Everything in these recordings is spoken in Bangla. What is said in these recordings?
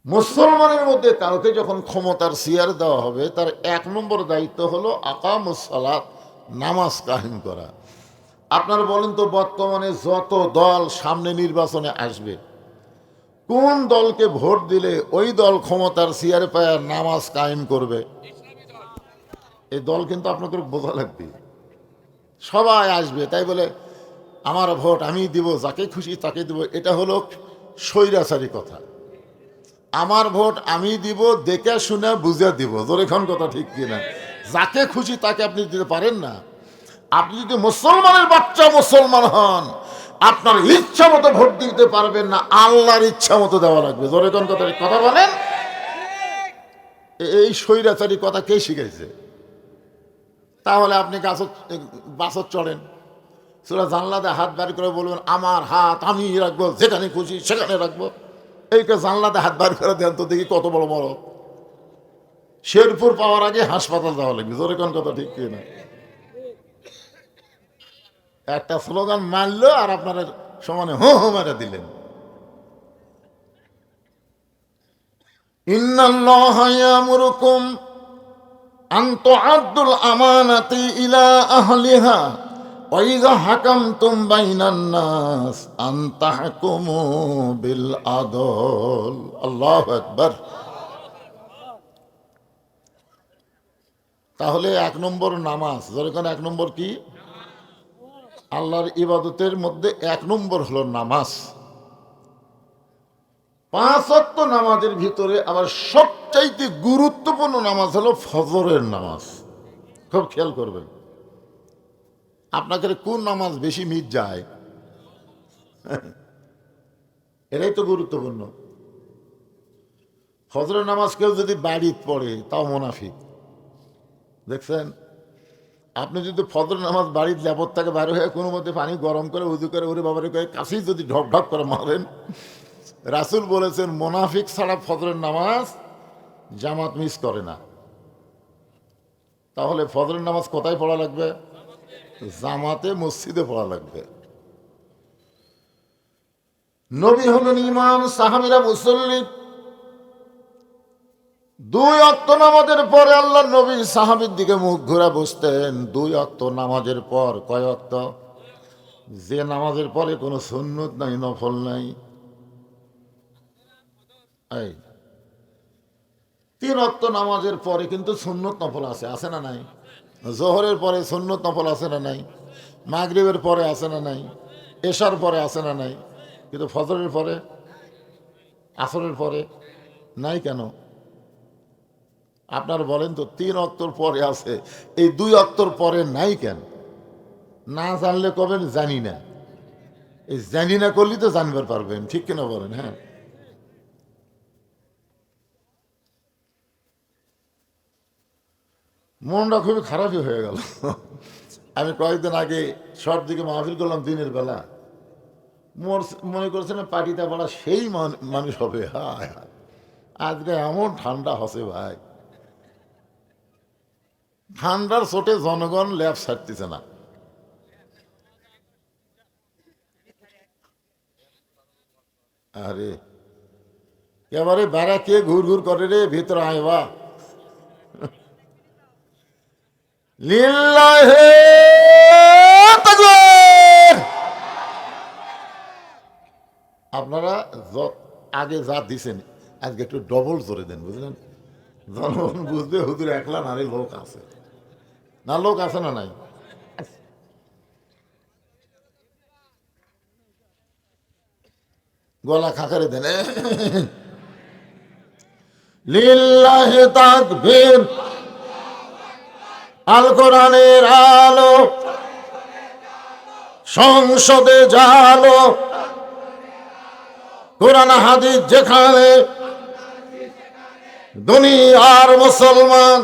মুসলমানের মধ্যে কাউকে যখন ক্ষমতার চেয়ার দেওয়া হবে তার 1 নম্বর দায়িত্ব হলো আকামুস সালাত, নামাজ কায়েম করা। আপনারা বলেন তো, বর্তমানে যত দল সামনে নির্বাচনে আসবে, কোন দলকে ভোট দিলে ওই দল ক্ষমতার চেয়ারে পায় নামাজ কায়েম করবে? এই দল কিন্তু আপনাদের বোঝা লাগবে। সবাই আসবে তাই বলে আমার ভোট আমি দিব, যাকে খুশি তাকে দিব, এটা হলো স্বৈরাচারী কথা। আমার ভোট আমি দিব, দেখে শুনে বুঝে দিব, জোরেখন কথা ঠিক কিনা? যাকে খুশি তাকে আপনি দিতে পারেন না। আপনি যদি মুসলমানের বাচ্চা মুসলমান হন, আপনার ইচ্ছা মতো ভোট দিতে পারবেন না, আল্লাহর ইচ্ছা মতো দেওয়া লাগবে। জোরেখন কথা কথা বলেন। এই স্বৈরাচারী কথা কে শিখাইছে? তাহলে আপনি বাসত চড়েন, সেটা জানলাতে হাত বার করে বলবেন আমার হাত আমি রাখবো, যেখানে খুশি সেখানে রাখবো। এইকে জানলাতে হাত বার করে দেন তো দেখি কত বড় বড়। শেরপুর পাওয়ার আগে হাসপাতাল যাওয়া লাগবে। জোরে কোন কথা ঠিক কিনা? একটা স্লোগান মারলো আর আপনারা সমানে হো হো মেরে দিলেন। ইন্নাল্লাহা ইয়ামুরুকুম আন তুআদ্দুল আমানাতি ইলা আহলিহা ওয়া ইযা হাকামতুম বাইনান নাস আন তাহকুমু বিল আদল। আল্লাহু আকবার। তাহলে 1 নম্বর নামাজ। যেরকম 1 নম্বর কি? আল্লাহর ইবাদতের মধ্যে 1 নম্বর হলো নামাজ। 5 ওয়াক্ত নামাজের ভিতরে আবার সবচাইতে গুরুত্বপূর্ণ নামাজ হলো ফজরের নামাজ। খুব খেয়াল করবেন। আপনাকে কোন নামাজ বেশি মিট যায়, এটাই তো গুরুত্বপূর্ণ। ফজরের নামাজ কেউ যদি বাড়িতে পড়ে তাও মুনাফিক। দেখছেন, আপনি যদি ফজর নামাজ বাড়ির ল্যাবর থেকে বাইরে হয়ে কোনো মধ্যে পানি গরম করে উজু করে ওরে বাবারে কয়ে কাছেই যদি ঢক ঢক করে মারেন, রাসূল বলেছেন মুনাফিক ছাড়া ফজরের নামাজ জামাত মিস করে না। তাহলে ফজরের নামাজ কোথায় পড়া লাগবে? জামাতে, মসজিদে পড়া লাগবে। নবী হলেন ইমাম, সাহাবীরা মুসল্লি। 2 ওয়াক্ত নামাজের পরে আল্লাহ নবী সাহাবীর দিকে মুখ ঘুরে বসতেন। 2 ওয়াক্ত নামাজের পর। কয় ওয়াক্ত? যে নামাজের পরে কোনো সুন্নত নাই, নফল নাই। এই 3 ওয়াক্ত নামাজের পরে কিন্তু সুন্নত নফল আছে, আছে না নাই? জোহরের পরে সুন্নত নফল আছে না নাই? মাগরিবের পরে আছে না নাই? এশার পরে আছে না নাই? কিন্তু ফজরের পরে, আসরের পরে নাই কেন? আপনার বলেন তো, 3 ওয়াক্তর পরে আছে, এই 2 ওয়াক্তর পরে নাই কেন? না জানলে কবেন জানি না। এই জানি না করলেই তো জানবার পারবেন, ঠিক কিনা বলেন? হ্যাঁ, মনটা খুবই খারাপই হয়ে গেল। আমি কয়েকদিন আগে সব দিকে মাহফিল করলাম দিনের বেলা। মনে করছিলাম পার্টিটা বলা সেই মানুষ হবে। হায় হায়, আজকে এমন ঠান্ডা হসে ভাই, ঠান্ডার চোটে জনগণ ল্যাব ছাড়তেছে না। আরে এবারে বেড়া কে ঘুর ঘুর করে রে, ভিতরে আইবা। লিল্লাহে তাকবীর। আপনারা আগে যা দিছেন আজকে একটু ডবল জোরে দেন, বুঝলেন? জনগণ বুঝবে হুজুর একলা নারী লোক আছে, না লোক আছে না নাই? গলা খাকারে দেন। লিল্লাহি তাকবীর। আল কোরআনের আলো সংসদে জালো, কোরআন হাদিস যেখানে, দুনিয়ার মুসলমান।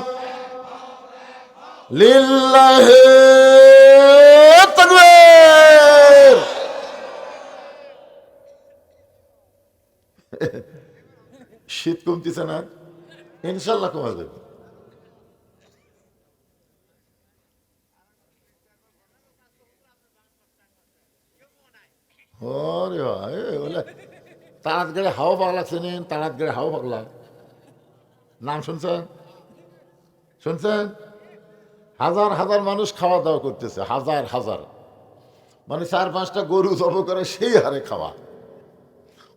লিল্লাহি তাকবীর। শীত কমতেছে না? ইনশাল্লাহ কমা যাবে। ওরে ভাই, তারাতগড়ে হাওয়া পাগলা চেনেন? তারাতগড়ে হাওয়া পাগলা নাম শুনছেন? শুনছেন? হাজার হাজার মানুষ খাওয়া দাওয়া করতেছে, হাজার হাজার, মানে 4-5টা গরু জব করে সেই হারে খাওয়া।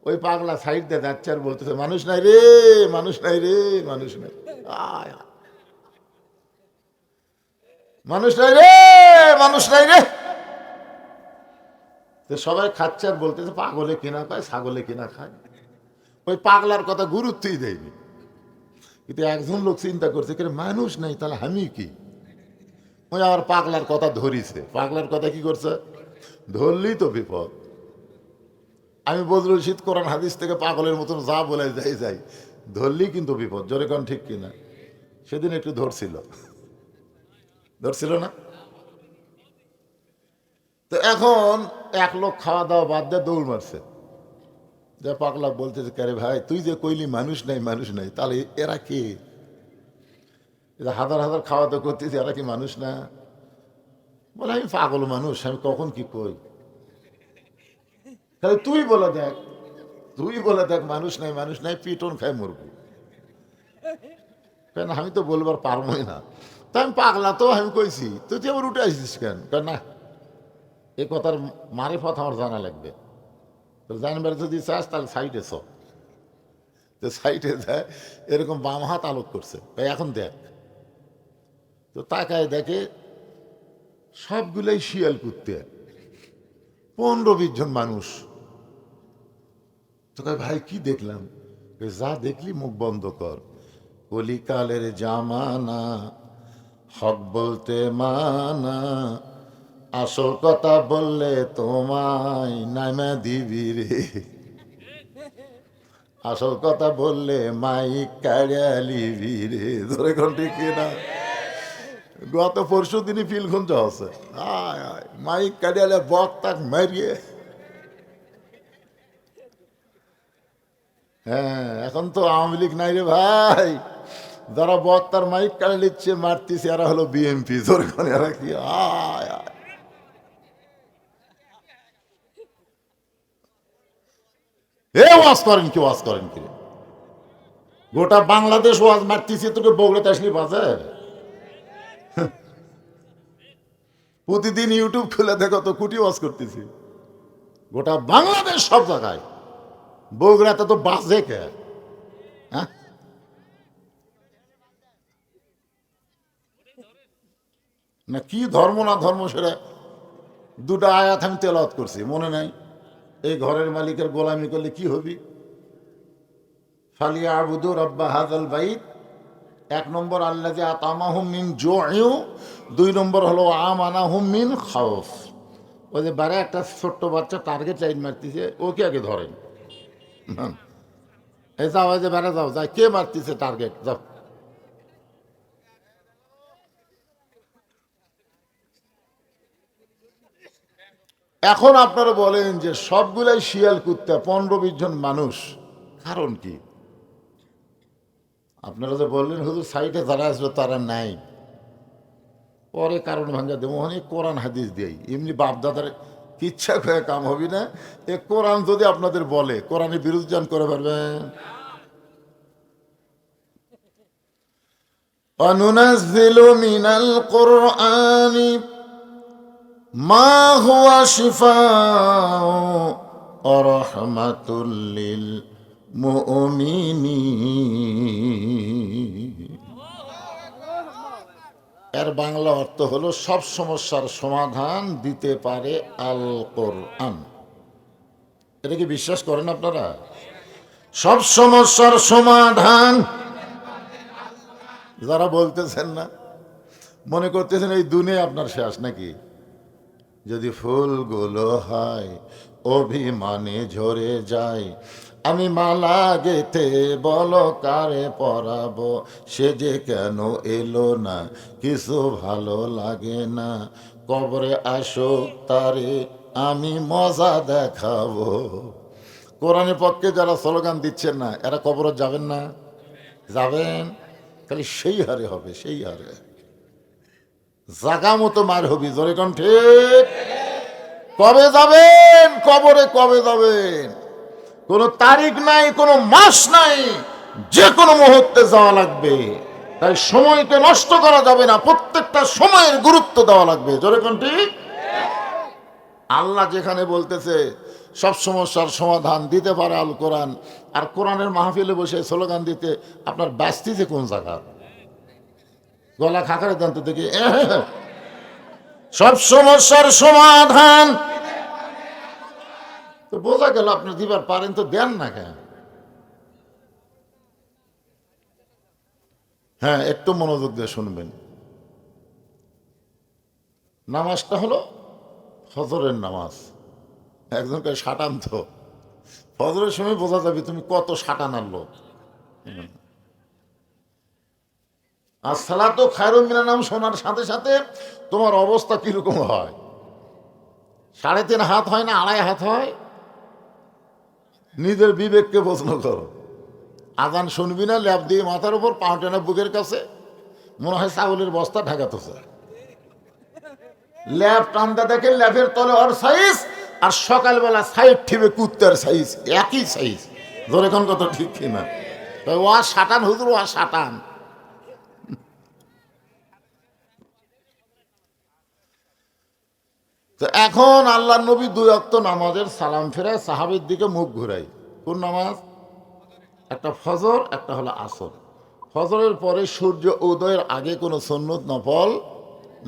ওই পাগলা সাইড দিয়ে যাচ্ছে আর বলতেছে মানুষ নাই রে, মানুষ নাই রে, মানুষ নাই, আয় আয়। মানুষ নাই রে, মানুষ নাই রে। সবাই খাচ্ছে আর বলতেছে পাগলে কিনা খায়, ছাগলে কিনা খায়। ওই পাগলার কথা গুরুত্বই দেয়নি। কিন্তু একজন লোক চিন্তা করছে মানুষ নাই তাহলে আমি কি, ওই আবার পাগলার কথা ধরিছে। পাগলার কথা কি করছে? ধরলেই তো বিপদ। আমি বদরুল রশিদ কোরআন হাদিস থেকে পাগলের মতন যা বলে যাই ধরলেই কিন্তু বিপদ। জোরে কোন ঠিক কিনা? সেদিন একটু ধরছিল না? তো এখন এক লোক খাওয়া দাওয়া বাদ দিয়ে দৌড় মারছে। যে পাগলা বলতেছে কে রে ভাই, তুই যে কইলি মানুষ নাই মানুষ নাই, তাহলে এরা কে? হাজার হাজার খাওয়া দাওয়া করতেছি, এরা কি মানুষ না? বলে আমি পাগল মানুষ, আমি কখন কি কই। তাহলে তুই বলে দেখ, তুই বলে দেখ মানুষ নাই মানুষ নাই, পিটন খায় মরবো। কেন আমি তো বলবার পারবোই না। তা আমি পাগলা তো, আমি কইছি, তুই আবার উঠে আসিস কেন? না, এ কথার মারিফত আমার জানা লাগবে। জানবার যদি চাস তাহলে সাইডে চ। তো সাইডে যায়, এরকম বাম হাত আলোক করছে, এখন দেখ। তো তাকায় দেখে সবগুলাই শিয়াল কুত্তে, 15-20 জন মানুষ। তো ভাই কি দেখলাম? যা দেখলি মুখ বন্ধ কর, কলিকালের জামানা, হক বলতে মানা, আসল কথা বললে তোমায় নামা দিবি রে, আসল কথা বললে মাইক কাড়ালিবি রে। ধরে কোন ঠিক কিনা? গত পরশু দিনই ফিলগঞ্জ আছে, মাইক কাড়িয়ালে বক তাক মারিয়ে। হ্যাঁ, এখন তো আওয়ামী লীগ নাই রে ভাই। যারা বক্তার মাইক কাড়ে নিচ্ছে মারতেছে, এরা হলো বিএমপি। জোরখানে এরা কি আয় আয়। এ ওয়াজ করেন কি, ওয়াজ করেন কি? গোটা বাংলাদেশ ওয়াজ মারতেছে, তোকে বগুড়াতে আসলি বাজে? প্রতিদিন ইউটিউব খুলে দেখো তো, কুটি ওয়াজ করতেছি গোটা বাংলাদেশ, সব জায়গায়। বগুড়াতে তো বাজে কে? হ্যাঁ, না কি ধর্ম না ধর্ম সেটা দুটা আয়াত আমি তেলাওয়াত করছি, মনে নাই? এই ঘরের মালিকের গোলামি করলে কি হবি? ফালিয়া আবুদু রাব্বা হাযাল বাইত। 1 নম্বর আল্লাযী আতামাহুম মিন জু'ইউ, 2 নম্বর হলো আমানাহুম মিন খাউফ। ওই যে বারে একটা ছোট্ট বাচ্চা টার্গেট লাইন মারতেছে, ওকে আগে ধরেন। এই যাও, এই যে বেড়া যাও, যাই কে মারতেছে টার্গেট, যাও। এখন আপনারা বলেন যে সবগুলাই শিয়াল কুত্তা, 15-20 জন মানুষ, কারণ কি? আপনারা যে বললেন হুজুর সাইডে যারা আসবে তারা নাই, পরে কারণ ভাঙ্গা দেবো। অনেক কোরআন হাদিস দিই, এমনি বাপদাদার ইচ্ছা করে কাম হবি না। এ কোরআন যদি আপনাদের বলে, কোরআনের বিরুদ্ধ করে পারবেন? অনুনাজ্জিলু মিনাল কুরআনি মা হুয়া শিফাউ ওয়া রাহমাতুল লিল মুমিনিন। এর বাংলা অর্থ হলো সব সমস্যার সমাধান দিতে পারে আল কোরআন। এটা কি বিশ্বাস করেন আপনারা? সব সমস্যার সমাধান যারা বলতেছেন না, মনে করতেছেন এই দুনিয়া আপনার শেষ নাকি? যদি ফুলগুলো হয় অভিমানে ঝরে যায়, আমি মালা গেতে বলো কারে পরাবো, সে যে কেন এলো না, কিছু ভালো লাগে না, কবরে আসুক তারে আমি মজা দেখাবো। কোরআনের পক্ষে যারা স্লোগান দিচ্ছেন না, এরা কবরে যাবেন না? যাবেন, খালি সেই হারে হবে, সেই হারে জাগা মতো মার হবি। জোরে কোন ঠিক? কবে যাবেন কবরে, কবে যাবেন? কোনো তারিখ নাই, কোনো মাস নাই, যে কোনো মুহূর্তে যাওয়া লাগবে। তাই সময়কে নষ্ট করা যাবে না, প্রত্যেকটা সময়ের গুরুত্ব দেওয়া লাগবে। জোরে কোন ঠিক? আল্লাহ যেখানে বলতেছে সব সমস্যার সমাধান দিতে পারে আল কোরআন, আর কোরআনের মাহফিলে বসে স্লোগান দিতে আপনার ব্যস্তি যে কোন জায়গা? গলা খাকারে দেন তো দেখি। সব সমস্যার সমাধান তো বোঝা গেল আপনি দিবার পারেন, তো দেন না কেন? হ্যাঁ, একটু মনোযোগ দিয়ে শুনবেন। নামাজটা হলো ফজরের নামাজ। একজনকে সাটান, তো ফজরের সময় বোঝা যাবে তুমি কত সাটান আনলো। আর সালাতো খায়রুম মিনান নাম শোনার সাথে সাথে তোমার অবস্থা কিরকম হয়? 3.5 হাত হয় না 2.5 হাত হয়? নিজের বিবেককে প্রশ্ন করো। আজান শুনবি না, ল্যাপ দিয়ে মাথার উপর, পাও টেনে বুকের কাছে, মনে হয় ছাগলের বস্তা ঢাকাতেছে। ল্যাপ টানতে দেখেন ল্যাপের তলে ওর সাইজ, আর সকালবেলা সাইড ঠিবে কুত্তার সাইজ, একই সাইজ। ধরে কোন কথা ঠিক কিনা? ও সাটান হুজুর, ও সাটান। তো এখন আল্লাহ নবী 2 ওয়াক্ত নামাজের সালাম ফেরায় সাহাবীর দিকে মুখ ঘুরাই। কোন নামাজ? একটা ফজর, একটা হলো আসর। ফজরের পরে সূর্য উদয়ের আগে কোনো সুন্নত নফল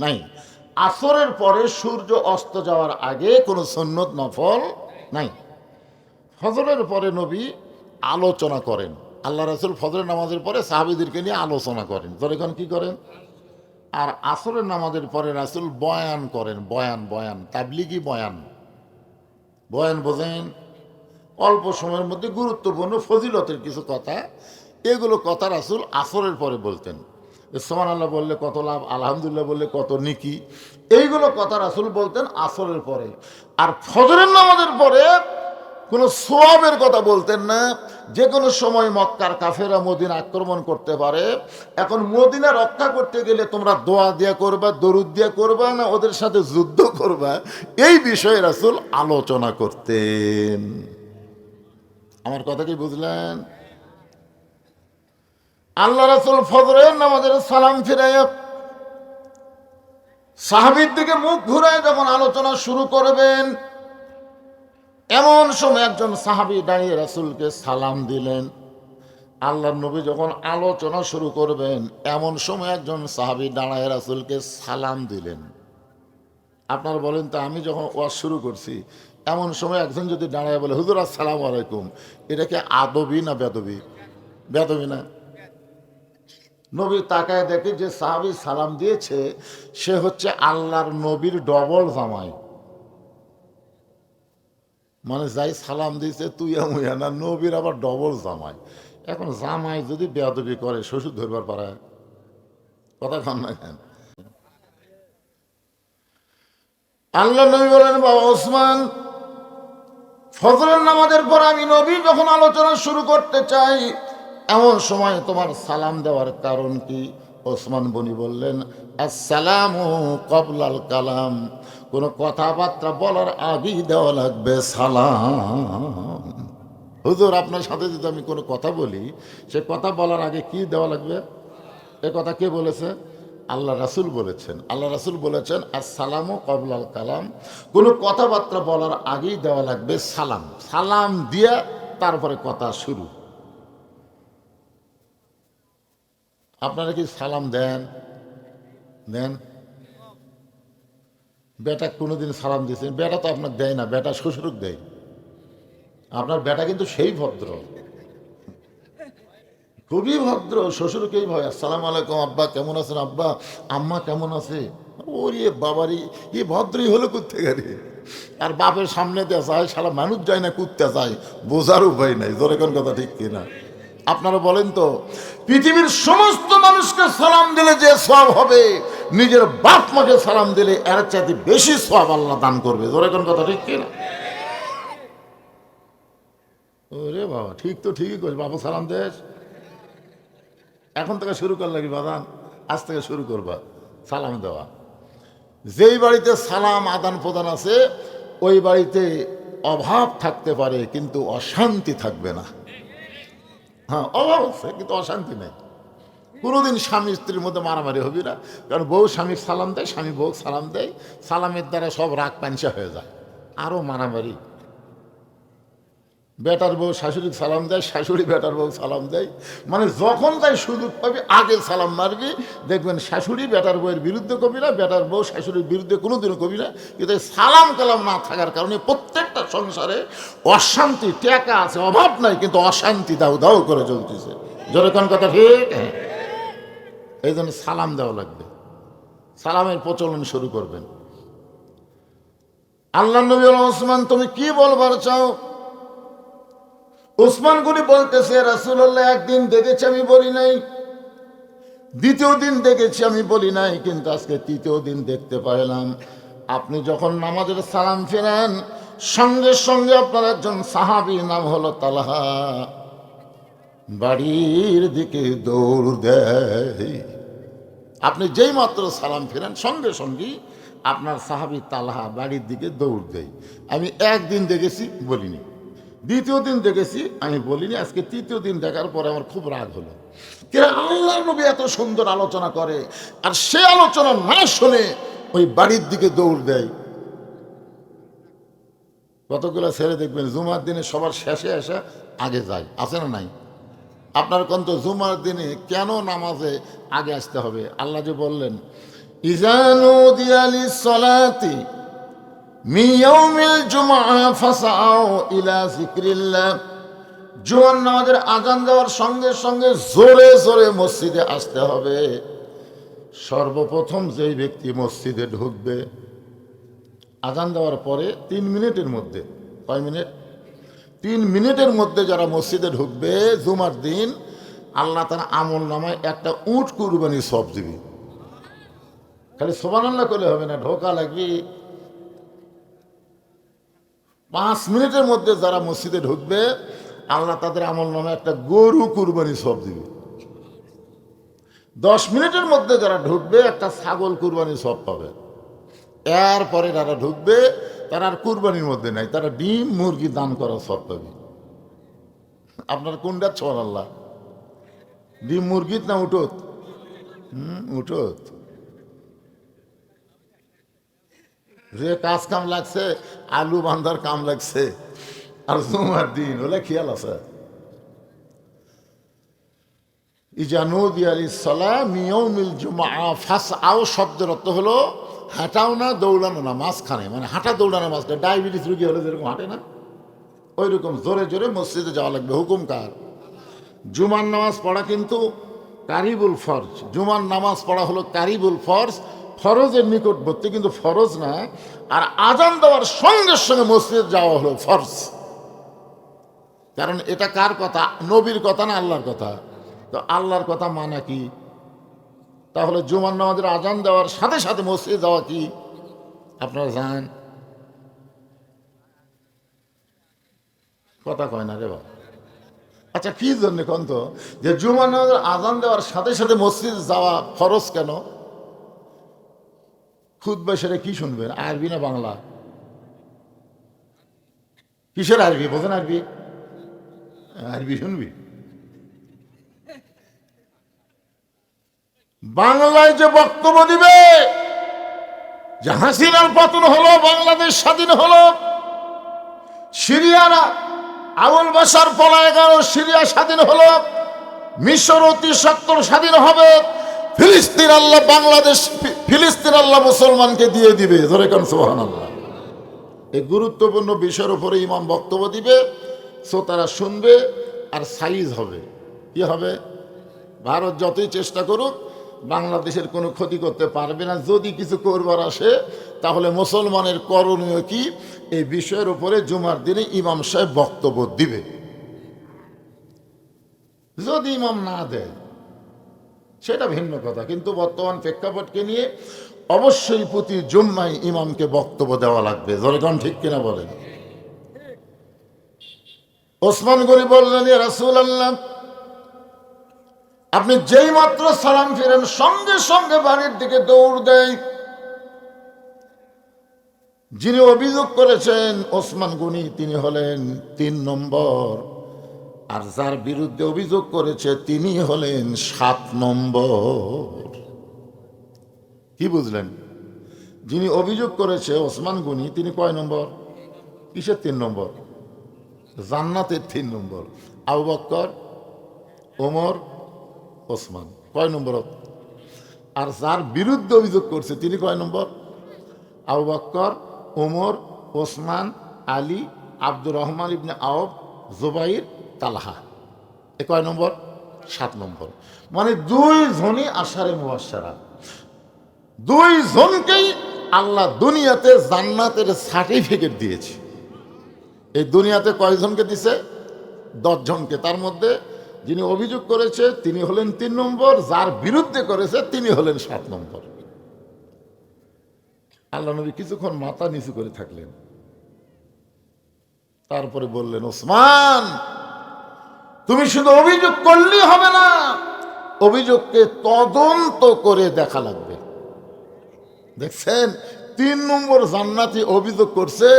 নাই। আসরের পরে সূর্য অস্ত যাওয়ার আগে কোনো সুন্নত নফল নাই। ফজরের পরে নবী আলোচনা করেন। আল্লাহ রাসূল ফজরের নামাজের পরে সাহাবীদেরকে নিয়ে আলোচনা করেন। তখন কি করেন? আর আসরের নামাজের পরে রাসূল বয়ান করেন। বয়ান তাবলিগি বয়ান। বয়ান বোঝেন? অল্প সময়ের মধ্যে গুরুত্বপূর্ণ ফজিলতের কিছু কথা, এগুলো কথা রাসূল আসরের পরে বলতেন। সুবহানাল্লাহ বললে কত লাভ, আলহামদুলিল্লাহ বললে কত নেকি, এইগুলো কথা রাসূল বলতেন আসরের পরে। আর ফজরের নামাজের পরে কোনো সোয়াবের কথা বলতেন না। যে কোনো সময় মক্কার কাফেরা মদিনা আক্রমণ করতে পারে, এখন মদিনা রক্ষা করতে গেলে তোমরা দোয়া দিয়া করবা, দরুদ দিয়া করবা, না ওদের সাথে যুদ্ধ করবা, এই বিষয়ে রাসূল আলোচনা করতেন। আমার কথা কি বুঝলেন? আল্লাহ রাসূল ফজরের নামাজের সালাম ফিরাইয়া সাহাবীর দিকে মুখ ঘুরায় যখন আলোচনা শুরু করবেন, এমন সময় একজন সাহাবী দাঁড়িয়ে রাসূলকে সালাম দিলেন। আল্লাহর নবী যখন আলোচনা শুরু করবেন, এমন সময় একজন সাহাবী দাঁড়ায় রাসূলকে সালাম দিলেন। আপনারা বলেন তো, আমি যখন ওয়াজ শুরু করছি, এমন সময় একজন যদি দাঁড়ায় বলে হুজুর আসসালামু আলাইকুম, এটা কি আদবি না বেদবি? বেদবি না? নবী তাকায় দেখে যে সাহাবী সালাম দিয়েছে সে হচ্ছে আল্লাহর নবীর ডবল জামাই। মানে যাই সালাম দিয়েছে তুইয়া মুইয়া না, নবীর আবার ডবল জামাই। এখন জামাই যদি বেয়াদবি করে শ্বশুর ধরবার পারে? কথা খান না কেন? আল্লাহ নবী বলেন, বাবা ওসমান, ফজরের নামাজের পর আমি নবী যখন আলোচনা শুরু করতে চাই, এমন সময় তোমার সালাম দেওয়ার কারণ কি? ওসমান গনি বললেন, আসসালামু ক্বাবলাল কালাম, কোনো কথাবার্তা বলার আগেই দেওয়া লাগবে সালাম। হুজুর আপনার সাথে যদি আমি কোনো কথা বলি, সে কথা বলার আগে কি দেওয়া লাগবে? এ কথা কে বলেছে? আল্লাহ রাসূল বলেছেন। আল্লাহ রাসূল বলেছেন আসসালামু ক্বাবলাল কালাম, কোনো কথাবার্তা বলার আগেই দেওয়া লাগবে সালাম। সালাম দিয়ে তারপরে কথা শুরু। আপনারা কি সালাম দেন? দেন? বেটা কোনোদিন সালাম দিয়েছেন? বেটা তো আপনার দেয় না, বেটা শ্বশুরক দেয়। আপনার বেটা কিন্তু সেই ভদ্র, খুবই ভদ্র, শ্বশুরকেই ভয়। আসসালামু আলাইকুম আব্বা, কেমন আছেন আব্বা? আম্মা কেমন আছে? ওরে বাবারি, এ ভদ্রই হলো কোত্থেকে রে? আর বাপের সামনে দিয়ে যায়, সারা মানুষ যায় না, কুত্তে যায়, বোঝার উপায় নাই। জোরে কোন কথা ঠিক কিনা? আপনারা বলেন তো, পৃথিবীর সমস্ত মানুষকে সালাম দিলে যে সওয়াব হবে, নিজের বাপ মাকে সালাম দিলে এর চাইতে বেশি সওয়াব আল্লাহ দান করবে। জোরে কোন কথা ঠিক কিনা? ওরে বাবা, ঠিক তো ঠিকই কইস, বাবা সালাম দেশ। এখন থেকে শুরু কর লাগি বাদান, আজ থেকে শুরু করবা সালাম দেওয়া। যেই বাড়িতে সালাম আদান প্রদান আছে, ওই বাড়িতে অভাব থাকতে পারে কিন্তু অশান্তি থাকবে না। হ্যাঁ, অভাব আছে কিন্তু অশান্তি নেই। কোনোদিন স্বামী স্ত্রীর মধ্যে মারামারি হবি না, কারণ বউ স্বামীর সালাম দেয়, স্বামী বউ সালাম দেয়, সালামের দ্বারা সব রাগ পাঞ্চা হয়ে যায়, আরও মারামারি। বেটার বউ শাশুড়ি সালাম দেয়, শাশুড়ি বেটার বউ সালাম দেয়, মানে যখন তাই সুযোগ পাবি আগে সালাম মারবি। দেখবেন শাশুড়ি বেটার বউয়ের বিরুদ্ধে কবি না, বেটার বউ শাশুড়ির বিরুদ্ধে কোনোদিনও কবি না। কিন্তু সালাম কালাম না থাকার কারণে প্রত্যেকটা সংসারে অশান্তি, টাকা আছে অভাব নাই কিন্তু অশান্তি দাউ দাউ করে চলতেছে। যেরকম কথা ঠিক, হ্যাঁ। এই জন্য সালাম দেওয়া লাগবে, সালামের প্রচলন শুরু করবেন। আল্লাহ নবী ওসমান, তুমি কি বলবার চাও? ওসমান গনি বলতেছে, রাসূলুল্লাহ একদিন দেখেছি আমি বলি নাই, দ্বিতীয় দিন দেখেছি আমি বলি নাই, কিন্তু আজকে তৃতীয় দিন দেখতে পাইলাম আপনি যখন নামাজের সালাম ফেরেন সঙ্গে সঙ্গে আপনার একজন সাহাবী নাম হলো তালহা বাড়ির দিকে দৌড় দেয়। আপনি যেই মাত্র সালাম ফেরেন সঙ্গে সঙ্গেই আপনার সাহাবী তালহা বাড়ির দিকে দৌড় দেয়। আমি একদিন দেখেছি বলিনি, দ্বিতীয় দিন দেখেছি আমি বলিনি, আজকে তৃতীয় দিন দেখার পরে আমার খুব রাগ হলো। কিরা আল্লাহর নবী এত সুন্দর আলোচনা করে আর সে আলোচনা না শুনে ওই বাড়ির দিকে দৌড় দেয়। কতগুলো ছেলে দেখবেন জুমার দিনে সবার শেষে এসে আগে যায়, আছে না নাই? আপনার কন্ত জুমার দিনে কেন নামাজে আগে আসতে হবে? আল্লাহ যে বললেন, ইজানু দিয়ালিস সালাতি মিয়াউমিল জুমআ ফাসাউ ইলা যিকরিল্লাহ। জুমার নামাজের আজান দেওয়ার সঙ্গে সঙ্গে জোরে জোরে মসজিদে আসতে হবে। সর্বপ্রথম যেই ব্যক্তি মসজিদে ঢুকবে আজান দেওয়ার পরে 3 মিনিটের মধ্যে, কয় মিনিট? 3 মিনিটের মধ্যে যারা মসজিদে ঢুকবে জুমার দিন, আল্লাহ তার আমল নামায় একটা উট কুরবানি সব দিবি। খালি সুবহানাল্লাহ করলে হবে না, ঢোকা লাগবে। 5 মিনিটের মধ্যে যারা মসজিদে ঢুকবে আল্লাহ তাদের আমল নামে একটা গরু কুরবানি সব দিবে। 10 মিনিটের মধ্যে যারা ঢুকবে একটা ছাগল কুরবানি সব পাবে। এরপরে যারা ঢুকবে তারা আর কুরবানির মধ্যে নাই, তারা ডিম মুরগি দান করা সব পাবে। আপনার কোনটা ছোঁয়ার আল্লাহ? ডিম মুরগিত না উঠোত? উঠোত। যে কাজ কাম লাগছে, আলু বান্ধার কাম লাগছে, আর জুমার দিন হলে খেয়াল আছে। ইজানু দিয়ালিস সালাহ মিয়াউমিল জুমআ ফাসআউ শব্দের অর্থ হলো হাঁটাও না দৌড়ানো না, মাঝখানে, মানে হাঁটা দৌড়ানো মাঝখানে। ডায়াবেটিস রুগী হলে যেরকম হাঁটে না ওই রকম জোরে জোরে মসজিদে যাওয়া লাগবে। হুকুম কার? জুমার নামাজ পড়া কিন্তু কারিবুল ফরজ। জুমার নামাজ পড়া হলো কারিবুল ফরজ, ফরজের নিকটবর্তী, কিন্তু ফরজ না। আর আজান দেওয়ার সঙ্গে সঙ্গে মসজিদে যাওয়া হলো ফরজ। কারণ এটা কার কথা? নবীর কথা না আল্লাহর কথা? তো আল্লাহর কথা মানে কি? তাহলে জুমার নামাজের আজান দেওয়ার সাথে সাথে মসজিদে যাওয়া কি আপনারা জানেন? কথা কয় না রে বাবা। আচ্ছা, কি জন্য কোন তো যে জুমার নামাজের আজান দেওয়ার সাথে সাথে মসজিদে যাওয়া ফরজ কেন? খুতবা সেটা কি শুনবেন, আরবি না বাংলা? কিসের আরবি? বোঝেন আরবি? আরবি শুনবি? বাংলায় যে বক্তব্য দিবে যে হাসিনার পতন হলো, বাংলাদেশ স্বাধীন হলো, সিরিয়ারা আবুল বাশার পলায় গেল, সিরিয়া স্বাধীন হলো, মিশর অতি সত্তর স্বাধীন হবে, ফিলিস্তিন আল্লাহ বাংলাদেশ, ফিলিস্তিন আল্লাহ মুসলমানকে দিয়ে দিবে। ধরে কেন সুবহানাল্লাহ। এই গুরুত্বপূর্ণ বিষয়ের উপরে ইমাম বক্তব্য দিবে, শ্রোতারা শুনবে আর সাইজ হবে। কি হবে? ভারত যতই চেষ্টা করুক বাংলাদেশের কোনো ক্ষতি করতে পারবে না। যদি কিছু করবার আসে তাহলে মুসলমানের করণীয় কি, এই বিষয়ের উপরে জুমার দিনে ইমাম সাহেব বক্তব্য দিবে। যদি ইমাম না দেয় সেটা ভিন্ন কথা, কিন্তু বর্তমান প্রেক্ষাপটকে নিয়ে অবশ্যই প্রতি জুম্মায় ইমামকে বক্তব্য দেওয়া লাগবে। জনগণ ঠিক কিনা বলেন? ওসমান গনি বললেন, ইয়া রাসূলুল্লাহ, আপনি যেই মাত্র সালাম ফিরেন সঙ্গে সঙ্গে বাড়ির দিকে দৌড় দেয়। যিনি অভিযোগ করেছেন ওসমান গনি তিনি হলেন ৩ নম্বর, আর যার বিরুদ্ধে অভিযোগ করেছে তিনি হলেন ৭ নম্বর। কি বুঝলেন? যিনি অভিযোগ করেছে ওসমান গনি তিনি কয় নম্বর? কিসের ৩ নম্বর? জান্নাতের ৩ নম্বর। আবু বকর, ওমর, ওসমান কয় নম্বর? আর যার বিরুদ্ধে অভিযোগ করছে তিনি কয় নম্বর? আবু বকর, ওমর, ওসমান, আলী, আব্দুর রহমান ইবনে আওফ, জুবাইর, তালহা। এ কয় নম্বর? ৭ নম্বর। মানে 2 জনই আশারে মুবাশশারা, 2 জনকেই আল্লাহ দুনিয়াতে জান্নাতের সার্টিফিকেট দিয়েছে। এই দুনিয়াতে কয়জনকে দিছে? 10 জনকে। তার মধ্যে যিনি অভিযোগ করেছে তিনি হলেন 3 নম্বর, যার বিরুদ্ধে করেছে তিনি হলেন 7 নম্বর। আল্লাহ নবী কিছুক্ষণ মাথা নিচু করে থাকলেন, তারপরে বললেন, ওসমান তুমি শুধু অভিযোগ করলেই হবে না, অভিযোগকে তদন্ত করে দেখা লাগবে। দেখছেন 3 নম্বর জান্নাতি অভিযোগ করছে,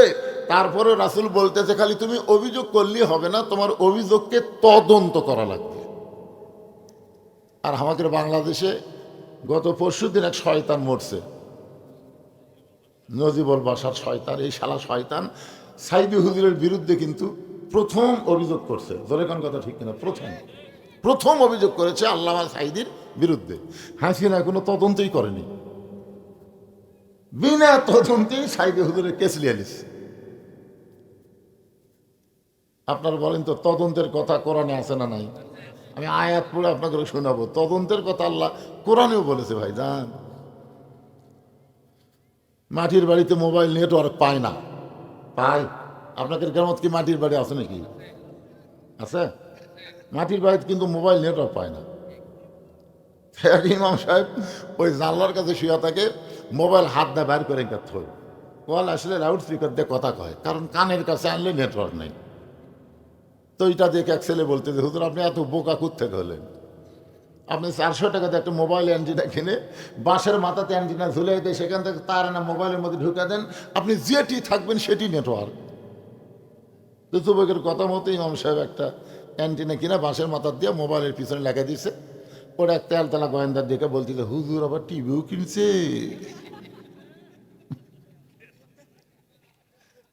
তারপরে রাসূল বলতেছে খালি তুমি অভিযোগ করলেই হবে না, তোমার অভিযোগকে তদন্ত করা লাগবে। আর আমাদের বাংলাদেশে গত পরশুদিন এক শয়তান মরছে, নজিবুল বাসার শয়তান। এই শালা শয়তান সাইদি হুজুরের বিরুদ্ধে কিন্তু প্রথম অভিযোগ করছে। জোরে কোন কথা ঠিক কিনা? প্রথম অভিযোগ করেছে আল্লামা সাইদির বিরুদ্ধে। হাসিনা কোনো তদন্তই করেনি, বিনা তদন্তেই সাইদি হুজুরের কেস লিয়ালিস। আপনারা বলেন তো তদন্তের কথা কোরআনে আছে না নাই? আমি আয়াত পড়ে আপনাকে শোনাবো। তদন্তের কথা আল্লাহ কোরআনেও বলেছে। ভাই জান, মাটির বাড়িতে মোবাইল নেটওয়ার্ক পায় না, পায়? আপনাদের গ্রামত কি মাটির বাড়ি আছে নাকি? আছে? মাটির বাড়িতে কিন্তু মোবাইল নেটওয়ার্ক পায় না। ইমাম সাহেব ওই জানলার কাছে শুয়ে থাকে, মোবাইল হাত দিয়ে বাইর করে থই, কল আসলে লাউড স্পিকার দিয়ে কথা কয়, কারণ কানের কাছে আনলে নেটওয়ার্ক নেই। তো এটা দেখে এক ছেলে বলতে যে, হুজুর আপনি এত বোকা কোত্থেকে হলেন? আপনি 400 টাকাতে একটা মোবাইল অ্যান্টিনা কিনে বাঁশের মাথাতে অ্যান্টিনা ঝুলে দিয়ে সেখান থেকে তার না মোবাইলের মধ্যে ঢুকে দেন, আপনি যেটি থাকবেন সেটি নেটওয়ার্ক। তো যুবকের কথা মতো ইমাম সাহেব একটা অ্যান্টিনা কিনে বাঁশের মাথার দিয়ে মোবাইলের পিছনে লেখা দিয়েছে। ওরা এক তেলতলা গোয়েন্দার দিকে বলছিল, হুজুর আবার টিভিও কিনছে।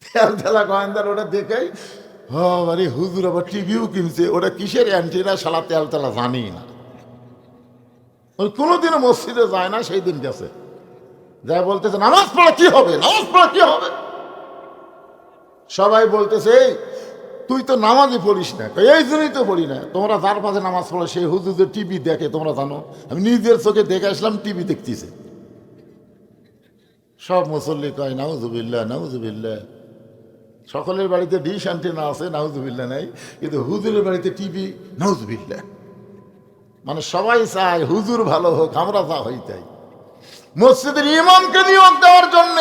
তেলতলা গোয়েন্দার ওটা দেখেই আরে হুজুর আবার টিভিও কিনছে। ওটা কিসের অ্যান্টিনা শালা তেলতলা জানি না, ওই কোনোদিনও মসজিদে যায় না, সেই দিন গেছে, যা বলতেছে নামাজ পড়া কি হবে, নামাজ পড়া কি হবে। সবাই বলতেছে এই তুই তো নামাজই পড়িস না। এই জন্যই তো পড়ি না। তোমরা যার পাশে নামাজ পড়ো সেই হুজুর টিভি দেখে, তোমরা জানো? আমি নিজের চোখে দেখে আসলাম, টিভি দেখতেছে। সব মুসল্লি কয় নাউজুবিল্লাহ নাউজুবিল্লাহ। সকলের বাড়িতে ডিশ অ্যান্টেনা আছে, নাউজুবিল্লাহ নাই, কিন্তু হুজুরের বাড়িতে টিভি, নাউজুবিল্লাহ। মানে সবাই চায় হুজুর ভালো হোক, আমরা যা হই তাই। মসজিদের ইমামকে নিয়োগ দেওয়ার জন্য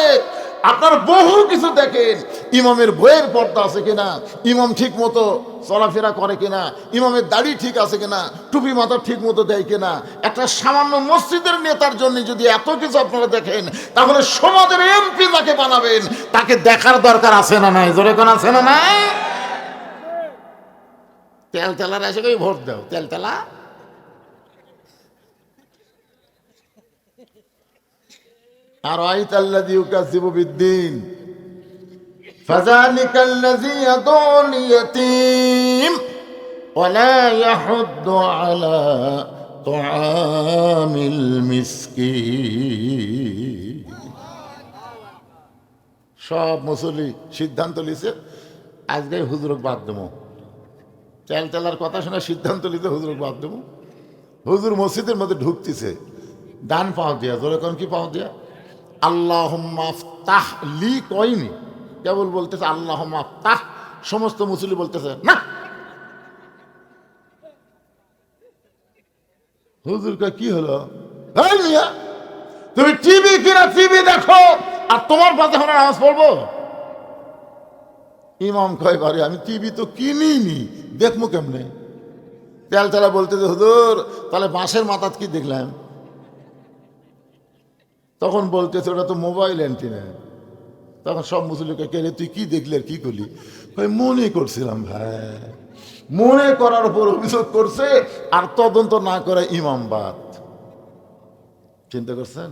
আপনার বহু কিছু দেখেন। ইমামের বইয়ের পর্দা আছে কিনা, ইমাম ঠিক মতো চলাফেরা করে কিনা, ইমামের দাড়ি ঠিক আছে কিনা, টুপি মাথা ঠিক মতো দেয় কিনা। একটা সামান্য মসজিদের নেতার জন্য যদি এত কিছু আপনারা দেখেন, তাহলে সমাজের এমপি যাকে বানাবেন তাকে দেখার দরকার আছে না নাই? জোরে কোন আছে না নাই? তেলতেলার এসে কই ভোট দাও, তেলতেলা। আর আইতাল্লাযী ইউকাযযিবু বিদ্দীন ফাযালিকাল্লাযী ইয়াদউল ইয়াতীম ওয়া লা ইয়াহুদ্দু আলা তুআমিল মিসকিন। সব মুসল্লি সিদ্ধান্ত লিছে আজকে হুজুরক বাদ দেবো। তেলতেলার কথা শুনে সিদ্ধান্ত লিতে হুজুরক বাদ দেবো। হুজুর মসজিদের মধ্যে ঢুকতেছে, ডান পাও দিয়া, জোরে কোন কি পাও দিয়া, আল্লাহুম্মা আফতাহ লি কয়নি, কেবল বলতেছে আল্লাহুম্মা আফতাহ। সমস্ত মুসল্লি বলতেছে না। হুজুর কয় কি হলো? এই মিয়া তুমি টিভি কিনা টিভি দেখো আর তোমার পাশে আমরা নামাজ পড়বো? ইমাম কয় বারে আমি টিভি তো কিনিনি, দেখবো কেমনে? তেলতেলা বলতেছে হুজুর তাহলে বাঁশের মাথাত কি দেখলাম? তখন বলতেছে ওটা তো মোবাইল অ্যান্টিনা। তখন সব মুসলিমকে কে রে তুই কি দেখলি আর কি করলি? ভাই মনে করছিলাম ভাই, মনে করার উপর অভিযোগ করছে, আর তদন্ত না করে ইমামবাদ। চিন্তা করছেন?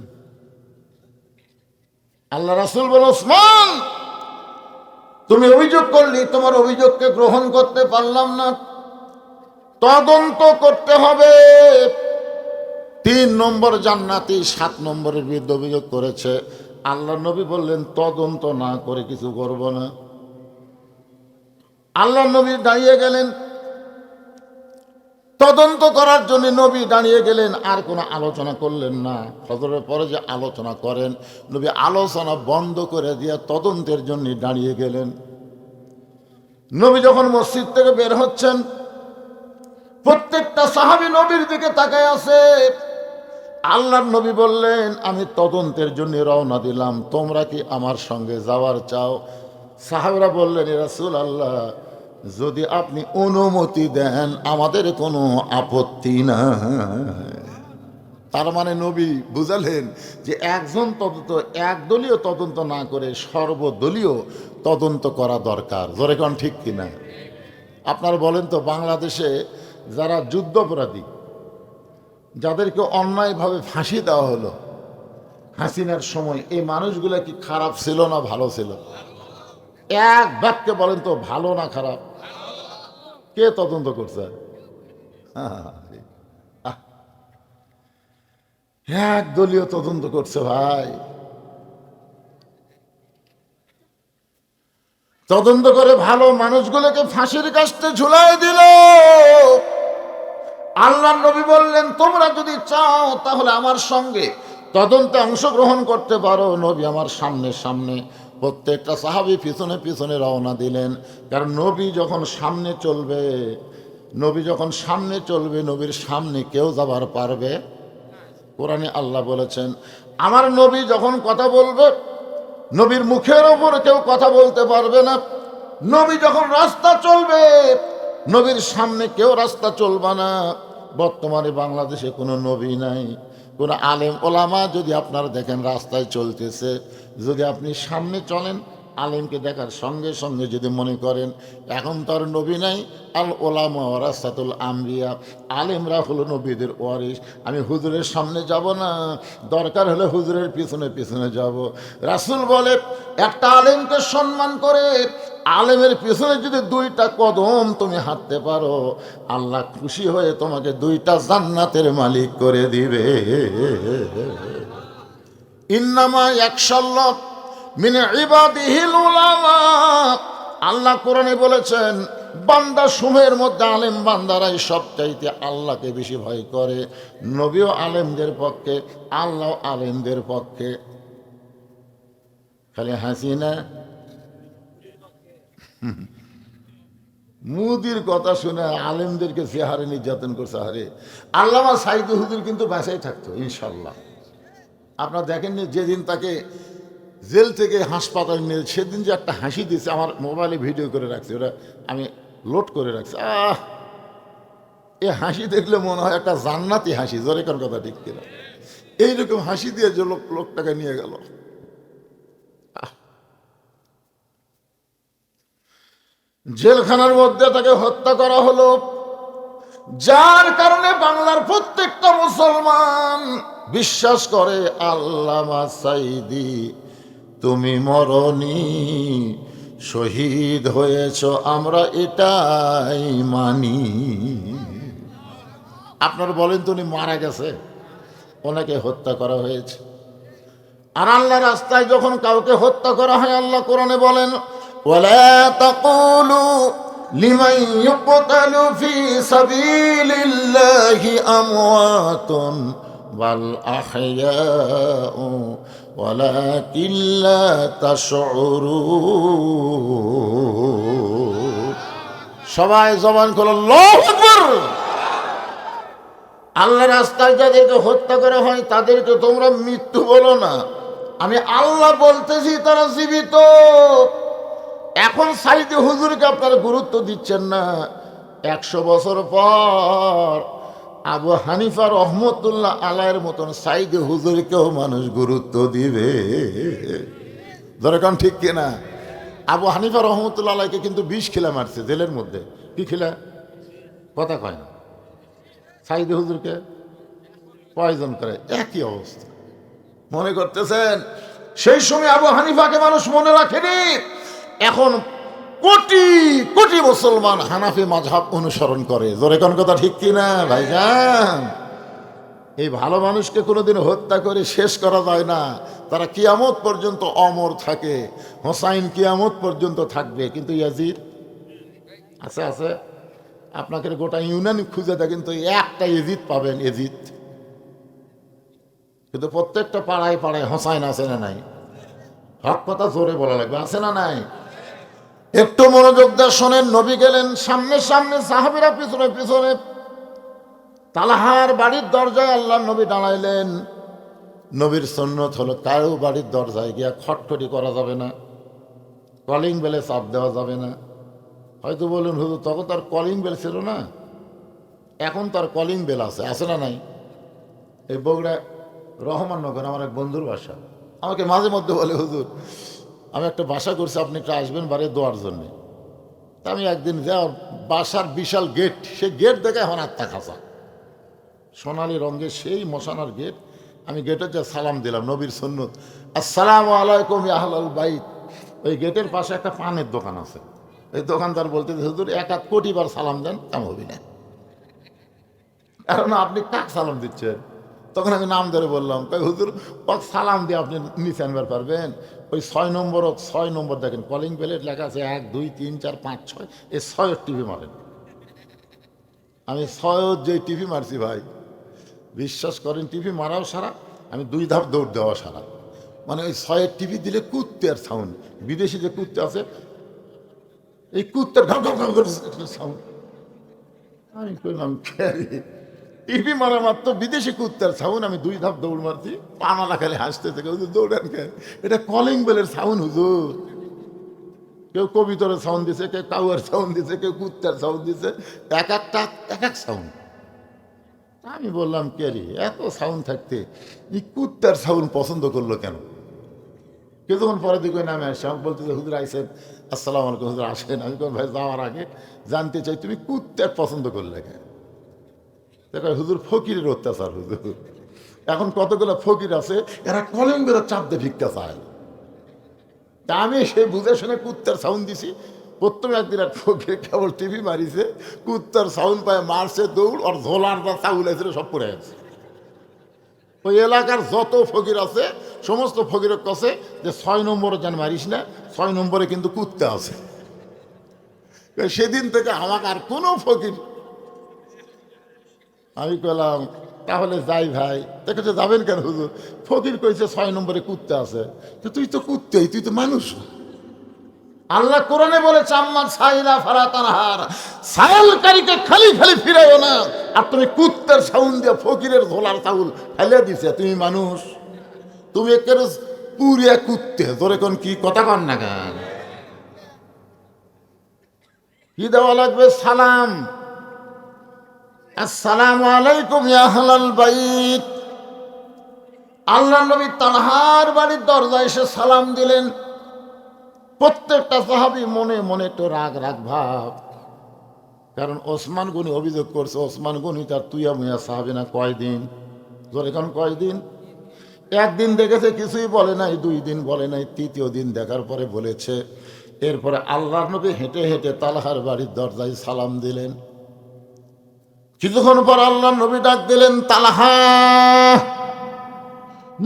আল্লাহ রাসূল বলে, ওসমান তুমি অভিযোগ করলি, তোমার অভিযোগকে গ্রহণ করতে পারলাম না, তদন্ত করতে হবে। 3 নম্বর জান্নাতি 7 নম্বরের বিরুদ্ধে অভিযোগ করেছে। আল্লাহ নবী বললেন তদন্ত না করে কিছু করব না। আল্লাহ নবী দাঁড়িয়ে গেলেন, তদন্ত করার জন্য নবী দাঁড়িয়ে গেলেন, আর কোনো আলোচনা করলেন না। ফজরের পরে যে আলোচনা করেন, নবী আলোচনা বন্ধ করে দিয়ে তদন্তের জন্য দাঁড়িয়ে গেলেন। নবী যখন মসজিদ থেকে বের হচ্ছেন, প্রত্যেকটা সাহাবী নবীর দিকে তাকায় আছে। আল্লাহর নবী বললেন, আমি তদন্তের জন্য রওনা দিলাম, তোমরা কি আমার সঙ্গে যাওয়ার চাও? সাহাবীরা বললেন, ইয়া রাসূলুল্লাহ, যদি আপনি অনুমতি দেন আমাদের কোনো আপত্তি নাই। তার মানে নবী বুঝালেন যে একজন তদন্ত, একদলীয় তদন্ত না করে সর্বদলীয় তদন্ত করা দরকার। জোরে কোন ঠিক কিনা? আপনারা বলেন তো, বাংলাদেশে যারা যুদ্ধাপরাধী, যাদেরকে অন্যায়ভাবে ফাঁসি দেওয়া হলো হাসিনার সময়, এই মানুষগুলা কি খারাপ ছিল না ভালো ছিল? এক বাক্যে বলেন তো, ভালো না খারাপ? কে তদন্ত করছে? একদলীয় তদন্ত করছে ভাই। তদন্ত করে ভালো মানুষগুলোকে ফাঁসির কাস্তে ঝুলাই দিল। আল্লাহর নবী বললেন, তোমরা যদি চাও তাহলে আমার সঙ্গে তদন্তে অংশগ্রহণ করতে পারো। নবী আমার সামনে সামনে, প্রত্যেকটা সাহাবী পিছনে পিছনে রওনা দিলেন। কারণ নবী যখন সামনে চলবে, নবীর সামনে কেউ যাবার পারবে? কোরআনে আল্লাহ বলেছেন, আমার নবী যখন কথা বলবে, নবীর মুখের ওপর কেউ কথা বলতে পারবে না। নবী যখন রাস্তা চলবে, নবীর সামনে কেউ রাস্তা চলবে না। বর্তমানে বাংলাদেশে কোনো নবী নাই, কোনো আলেম ওলামা যদি আপনারা দেখেন রাস্তায় চলতেছে, যদি আপনি সামনে চলেন, আলেমকে দেখার সঙ্গে সঙ্গে যদি মনে করেন এখন তো আর নবী নাই, আল ওলামা ওয়ারাসাতুল আম্বিয়া, আলেমরা হলো নবীদের ওয়ারিস, আমি হুজুরের সামনে যাব না, দরকার হলে হুজুরের পিছনে পিছনে যাব। রাসূল বলে, একটা আলেমকে সম্মান করে আলেমের পিছনে যদি 2টা কদম তুমি হাঁটতে পারো, আল্লাহ খুশি হয়ে তোমাকে 2টা জান্নাতের মালিক করে দিবে। ইন্নামা ইয়াখশাল্লাহ মিন ইবাদিহিল উলামা। আল্লাহ কোরআনে বলেছেন, বান্দা সমূহের মধ্যে আলেম বান্দারাই সবচাইতে আল্লাহকে বেশি ভয় করে। নবীও আলেমদের পক্ষে, আল্লাহ আলেমদের পক্ষে। খালি হাসিনা মুদির কথা শুনে আলেমদেরকে যে হারে নির্যাতন করছে, হারে আল্লামা সাইদুল হুজুর কিন্তু বাঁচাই থাকতো ইনশাল্লাহ। আপনারা দেখেননি যেদিন তাকে জেল থেকে হাসপাতালে নিয়ে, সেদিন যে একটা হাসি দিয়েছে, আমার মোবাইলে ভিডিও করে রাখছে, ওরা আমি লোড করে রাখছি। এ হাসি দেখলে মনে হয় একটা জান্নাতি হাসি। জোরে কোন কথা ঠিক কিনা? এইরকম হাসি দিয়ে যে লোকটাকে নিয়ে গেল। জেলখানার মধ্যে তাকে হত্যা করা হলো, যার কারণে বাংলার প্রত্যেকটা মুসলমান বিশ্বাস করে আল্লামা সাইদি তুমি মরনি, শহীদ হয়েছ, আমরা এটাই মানি। আপনারা বলেন তো, উনি মারা গেছে, ওনাকে হত্যা করা হয়েছে। আর আল্লাহ রাস্তায় যখন কাউকে হত্যা করা হয়, আল্লাহ কোরআনে বলেন, ওয়ালা তাকুলু লিমান ইউকতালু ফি সাবিলিল্লাহি আমওয়াতুন বাল আহইয়াউ ওয়ালাকিন লা তাশউরুন। সবাই জবান খুলে আল্লাহু আকবার। আল্লাহ রাস্তায় যাদেরকে হত্যা করা হয় তাদেরকে তোমরা মৃত্যু বলো না, আমি আল্লাহ বলতেছি তারা জীবিত। এখন সাইদি হুজুরকে আপনারা গুরুত্ব দিচ্ছেন না, 100 বছর পর আবু হানিফা রহমতুল্লাহ আলাইহির মতন সাইদি হুজুরকেও মানুষ গুরুত্ব দিবে। যেরকম ঠিক কিনা? আবু হানিফা রহমতুল্লাহ আলাইকে কিন্তু 20 খিলা মারছে জেলের মধ্যে। কি খিলা? কথা কয় না। সাইদি হুজুরকে পয়জন করে, একই অবস্থা। মনে করতেছেন সেই সময় আবু হানিফাকে মানুষ মনে রাখেনি? এখন কোটি কোটি মুসলমান হানাফি মাযহাব অনুসরণ করে। জোরে কোন কথা ঠিক কিনা ভাইজান? এই ভালো মানুষকে কোনোদিন হত্যা করে শেষ করা যায় না। তারা কিয়ামত পর্যন্ত অমর থাকে। হোসাইন কিয়ামত পর্যন্ত থাকবে, কিন্তু ইয়াজিদ আছে আছে। আপনাকে গোটা ইউনান খুঁজে দেয়, কিন্তু একটা ইয়াজিদ পাবেন, ইয়াজিদ। কিন্তু প্রত্যেকটা পাড়ায় পাড়ায় হোসাইন আছে না নাই? হক কথা জোরে বলা লাগবে, আছে না নাই? একটু মনোযোগ দিয়ে শোনেন। নবী গেলেন সামনে সামনে, সাহাবীরা পিছনে পিছনে। তালহার বাড়ির দরজায় আল্লাহ নবী দাঁড়াইলেন। নবীর সুন্নত হলো কারো বাড়ির দরজায় গিয়া খটখটি করা যাবে না, কলিং বেলে চাপ দেওয়া যাবে না। হয়তো বলুন হুজুর তখন তার কলিং বেল ছিল না, এখন তার কলিং বেল আছে, আছে না নাই? এই বগুড়া রহমাননগর আমার এক বন্ধুর বাসা। আমাকে মাঝে মধ্যে বলে, হুজুর আমি একটা বাসা করছি, আপনি একটু আসবেন বাড়ি দোয়ার জন্যে। তা আমি একদিন যাও, বাসার বিশাল গেট, সেই গেট দেখে এখন আত্মা খাঁচা, সোনালি রঙের সেই মশানার গেট। আমি গেটের যা সালাম দিলাম, নবীর সুন্নত, আসসালামু আলাইকুম ইয়া আহলাল বাইত। ওই গেটের পাশে একটা পানের দোকান আছে। এই দোকানদার বলতে, হুজুর 1-1 কোটি বার সালাম দেন, কাম হবি না। কারণ আপনি কাক সালাম দিচ্ছেন? তখন আমি নাম ধরে বললাম, তাই হুজুর ও সালাম দিয়ে আপনি নিচে আনবার পারবেন। ওই 6 নম্বর দেখেন, কলিং বেলের লেখা আছে 1 2 3 4 5 6, এই 6 টিভি মারেন। আমি 6 যে টিভি মারছি ভাই, বিশ্বাস করেন টিভি মারাও সারা, আমি 2 ধাপ দৌড় দেওয়া সারা। মানে ওই 6 টিভি দিলে কুত্তের সাউন্ড, বিদেশি যে কুত্তে আছে এই কুত্তের ঘাউ ঘাউ ঘাউ করে সাউন্ড। আমি কইলাম টিভি মারা মাত্র বিদেশি কুত্তার সাউন্ড, আমি 2 ধাপ দৌড় মারছি। পানালা খালি হাসতে থেকে, হুজুর দৌড়ান কেন? এটা কলিং বেলের সাউন্ড হুজুর। কেউ কবিতরের সাউন্ড দিছে, কেউ কাউয়ার সাউন্ড দিছে, কেউ কুত্তার সাউন্ড দিছে, এক একটা এক এক সাউন্ড। আমি বললাম কে রে, এত সাউন্ড থাকতে এই কুত্তার সাউন্ড পছন্দ করলো কেন? কিছুক্ষণ পরে দিকে নামে আসে, আমাকে বলতে যে হুজুর আইসেন, আসসালামু আলাইকুম হুজুর আসেন। আমি কোন ভাই যাওয়ার আগে জানতে চাই তুমি কুত্তার পছন্দ করলে কেন? দেখো হুজুর ফকিরের অত্যাচার হুজুর। এখন কতগুলো ফকির আছে, এরা কলিং বেলের চাপ দিয়ে ভিক্ষা চায়। তা আমি সে বুঝে শুনে কুত্তার সাউন্ড দিছি। প্রথমে একদিন এক ফকির কেবল টিভি মারিছে, কুত্তার সাউন্ড পায় মারছে দৌড়, আর ঝোলার যা চাউল আছে সব পড়ে গেছে। ওই এলাকার যত ফকির আছে সমস্ত ফকিরের কাছে যে 6 নম্বরে যেন মারিস না, 6 নম্বরে কিন্তু কুত্তা আছে। সেদিন থেকে আমাকে আর কোনো ফকির। আমি কইলাম তাহলে যাই ভাই। দেখেছে যাবেন কেন হুজুর? ফকির কইছে 6 নম্বরে কুত্তা আছে। তো তুই তো কুত্তেই, তুই তো মানুষ। আল্লাহ কোরআনে বলেছে, আম্মা সাইলা ফারাতানহার, সাইলকারীকে খালি খালি ফিরাইও না। আর তুমি কুত্তার সাউন্ড দিয়ে ফকিরের ঝোলার চাউল ফেলে দিছে, তুমি মানুষ? তুমি একেবারে পুরিয়া কুত্তে। তোরে কোন কি কথা কন না কেন? কি দেওয়া লাগবে? সালাম। আসসালামু আলাইকুম ইয়া আহলাল বাইত। আল্লাহ নবী তালহার বাড়ির দরজায় এসে সালাম দিলেন। প্রত্যেকটা সাহাবী মনে মনে তো রাগ রাগ ভাব, কারণ ওসমান গনি অভিযোগ করছে, ওসমান গনি তার তুইয়া মুয়া সাহাবী না। কয়দিন ধরে, এখন কয়দিন? একদিন দেখেছে কিছুই বলে নাই, 2 দিন বলে নাই, 3য় দিন দেখার পরে বলেছে। এরপরে আল্লাহর নবী হেঁটে হেঁটে তালহার বাড়ির দরজায় সালাম দিলেন। কিছুক্ষণ পর আল্লাহর নবী ডাক দিলেন, তালহা।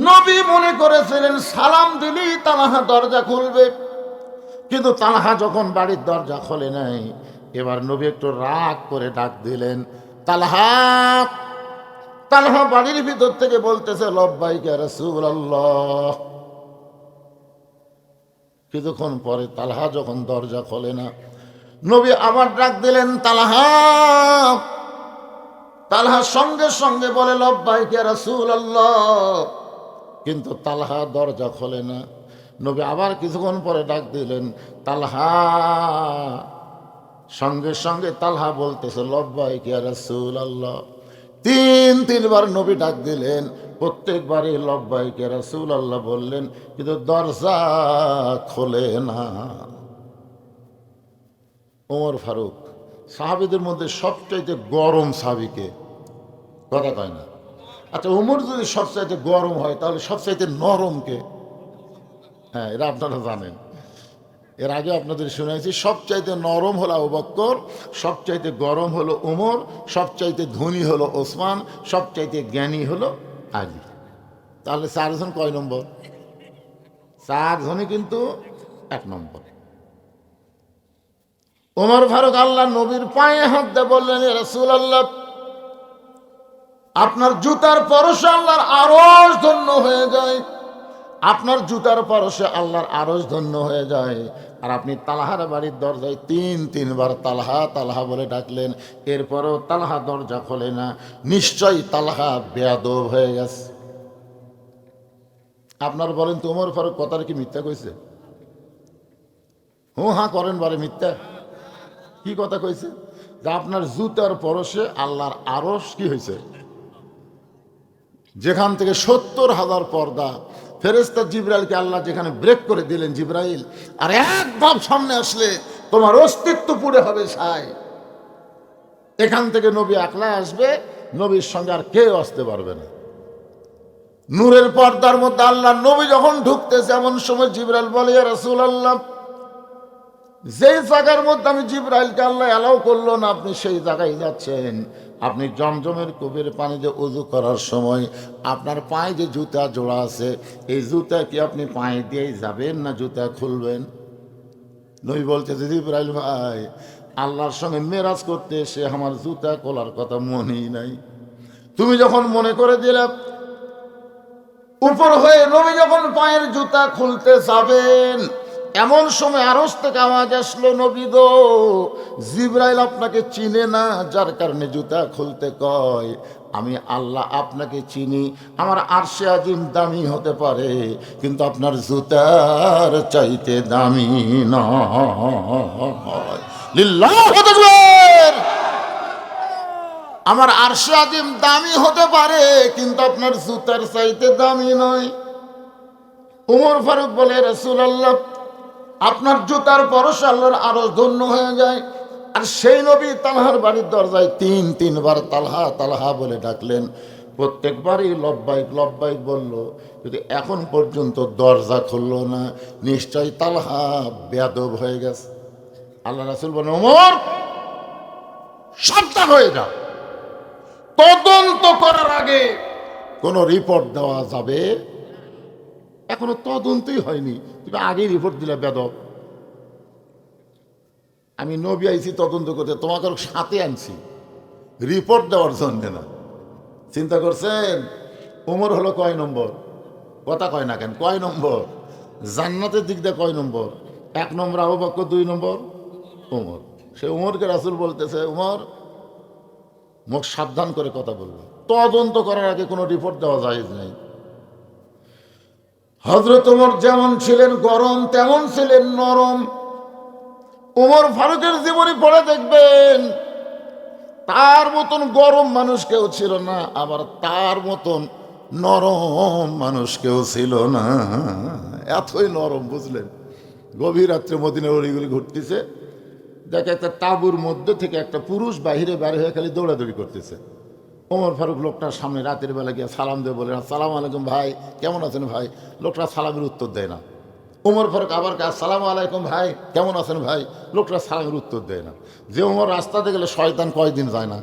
নবী মনে করেছিলেন সালাম দিলেই তালহা দরজা খুলবে, কিন্তু তালহা যখন বাড়ির দরজা খোলে নাই, এবার নবী একটু রাগ করে ডাক দিলেন, তালহা। তালহা বাড়ির ভিতর থেকে বলতেছে, লব্বাইকা রাসূলুল্লাহ। কিছুক্ষণ পরে তালহা যখন দরজা খোলে না, নবী আবার ডাক দিলেন, তালহা। তালহা সঙ্গে সঙ্গে বলে, লব্বাইকা রাসূলুল্লাহ। কিন্তু তালহা দরজা খোলে না। নবী আবার কিছুক্ষণ পরে ডাক দিলেন, তালহা। সঙ্গে সঙ্গে তালহা বলতেছে, লব্বাইকা রাসূলুল্লাহ। 3 বার নবী ডাক দিলেন, প্রত্যেকবারই লব্বাইকে রাসূলুল্লাহ বললেন, কিন্তু দরজা খোলে না। ওমর ফারুক সাহাবীদের মধ্যে সবচাইতে গরম সাহাবীকে, কথা কয় না। আচ্ছা, ওমর যদি সবচাইতে গরম হয় তাহলে সবচাইতে নরমকে? হ্যাঁ, এরা আপনারা জানেন। এর আগে আপনাদের শুনেছি, সবচাইতে নরম হলো আবু বকর, সবচাইতে গরম হলো ওমর, সবচাইতে ধনী হলো ওসমান, সবচাইতে জ্ঞানী হলো আলী। তাহলে চারজন কয় নম্বর? চারজনই কিন্তু এক নম্বর। ওমর ফারুক আল্লাহ নবীর পায়ে হাত দিয়ে বললেন, ইয়া রাসূলুল্লাহ, আপনার জুতার পরশে আল্লাহর আরশ ধন্য হয়ে যায়, আপনার জুতার পরশে আল্লাহর আরশ ধন্য হয়ে যায়। আর আপনি তালহার বাড়ির দরজায় তিনবার তালহা তালহা বলে ডাকলেন, এরপরেও তালহা দরজা খোলে না। নিশ্চয়ই তালহা বেয়াদব হয়ে গেছে। আপনার বলেন তো, ওমর ফারুক কথাটা কি মিথ্যা কইছে? হ্যাঁ করেন বারে মিথ্যা। কি কথা কইছে? যে আপনার জুতার পরশে আল্লাহর আরশ কি হয়েছে? যেখান থেকে 70,000 পর্দা, ফেরেশতা জিবরাইলকে আল্লাহ যেখানে ব্রেক করে দিলেন, জিবরাইল আর এক ধাপ সামনে আসলে তোমার অস্তিত্ব পুড়ে হবে ছাই। এখান থেকে নবী একলা আসবে, নবীর সঙ্গে আর কেউ আসতে পারবে না। নূরের পর্দার মধ্যে আল্লাহ নবী যখন ঢুকতেছে, এমন সময় জিবরাইল বলে, ইয়া রাসূলুল্লাহ, যেই জায়গার মধ্যে আমি জিবরাইলকে আল্লাহ অ্যালাউ করলো না, আপনি সেই জায়গায় যাচ্ছেন। আপনি জমজমের কূপের পানিতে ওযু করার সময় আপনার পায়ে যে জুতা জোড়া আছে, এই জুতা কি আপনি পায়ে দিয়েই যাবেন না জুতা খুলবেন? নবী বলছে, জিবরাইল ভাই, আল্লাহর সঙ্গে মেরাজ করতে এসে আমার জুতা খোলার কথা মনেই নাই। তুমি যখন মনে করে দিলে, উপর হয়ে নবী যখন পায়ের জুতা খুলতে যাবেন, এমন সময় আরশ থেকে আওয়াজ আসলো, নবী গো, জিবরাইল আপনাকে চিনে না, যার কারণে জুতা খুলতে কয়। আমি আল্লাহ আপনাকে চিনি, আমার আরশে আজিম দামি হতে পারে, কিন্তু আপনার জুতার চাইতে দামি নয়। লিল্লাহু তাকবীর। আমার আরশে আজিম দামি হতে পারে, কিন্তু আপনার জুতার চাইতে দামি নয়। ওমর ফারুক বলে, রাসূলুল্লাহ, আপনার জুতার পরশে আল্লাহর আরশ ধন্য হয়ে যায়। আর সেই নবী তালহার বাড়ির দরজায় তিনবার তালহা তালহা বলে ডাকলেন। প্রত্যেকবারই লব্বাইক লব্বাইক বলল, যদি এখন পর্যন্ত দরজা খুললো না, নিশ্চয়ই তালহা বেয়াদব হয়ে গেছে। আল্লাহ রাসূল বলেন, ওমর, সাবধান হয়ে যাও, তদন্ত করার আগে কোনো রিপোর্ট দেওয়া যাবে? এখনো তদন্তই হয়নি, তুমি আগেই রিপোর্ট দিলে বেদব। আমি নবী আইছি তদন্ত করতে, তোমাকে সাথে আনছি রিপোর্ট দেওয়ার জন্য না। চিন্তা করছেন ওমর হলো কয় নম্বর? কথা কয় না কেন? কয় নম্বর? জান্নাতের দিক দিয়ে কয় নম্বর? 1 নম্বর আবু বকর, 2 নম্বর ওমর। সে ওমরকে রাসূল বলতেছে, ওমর, মুখ সাবধান করে কথা বলবে, তদন্ত করার আগে কোনো রিপোর্ট দেওয়া জায়েজ নাই। হযরত ওমর যেমন ছিলেন গরম, তেমন ছিলেন নরম। ওমর ফারুকের জীবনী পড়ে দেখবেন, তার মতন গরম মানুষ কেউ ছিল না, আবার তার মতন নরম মানুষ কেউ ছিল না। এতই নরম, বুঝলেন? গভীর রাত্রে মদিনার অলিগুলি ঘুরতেছে, দেখে একটা তাঁবুর মধ্যে থেকে একটা পুরুষ বাহিরে বাইরে হয়ে খালি দৌড়াদৌড়ি করতেছে। ওমর ফারুক লোকটার সামনে রাতের বেলা গিয়ে সালাম দিয়ে বলে, আসসালামু আলাইকুম ভাই, কেমন আছেন ভাই? লোকটা সালামের উত্তর দেয় না। ওমর ফারুক আবার আসসালামু আলাইকুম ভাই, কেমন আছেন ভাই? লোকটা সালামের উত্তর দেয় না। যে ওমর রাস্তাতে গেলে শয়তান কয়দিন যায় না।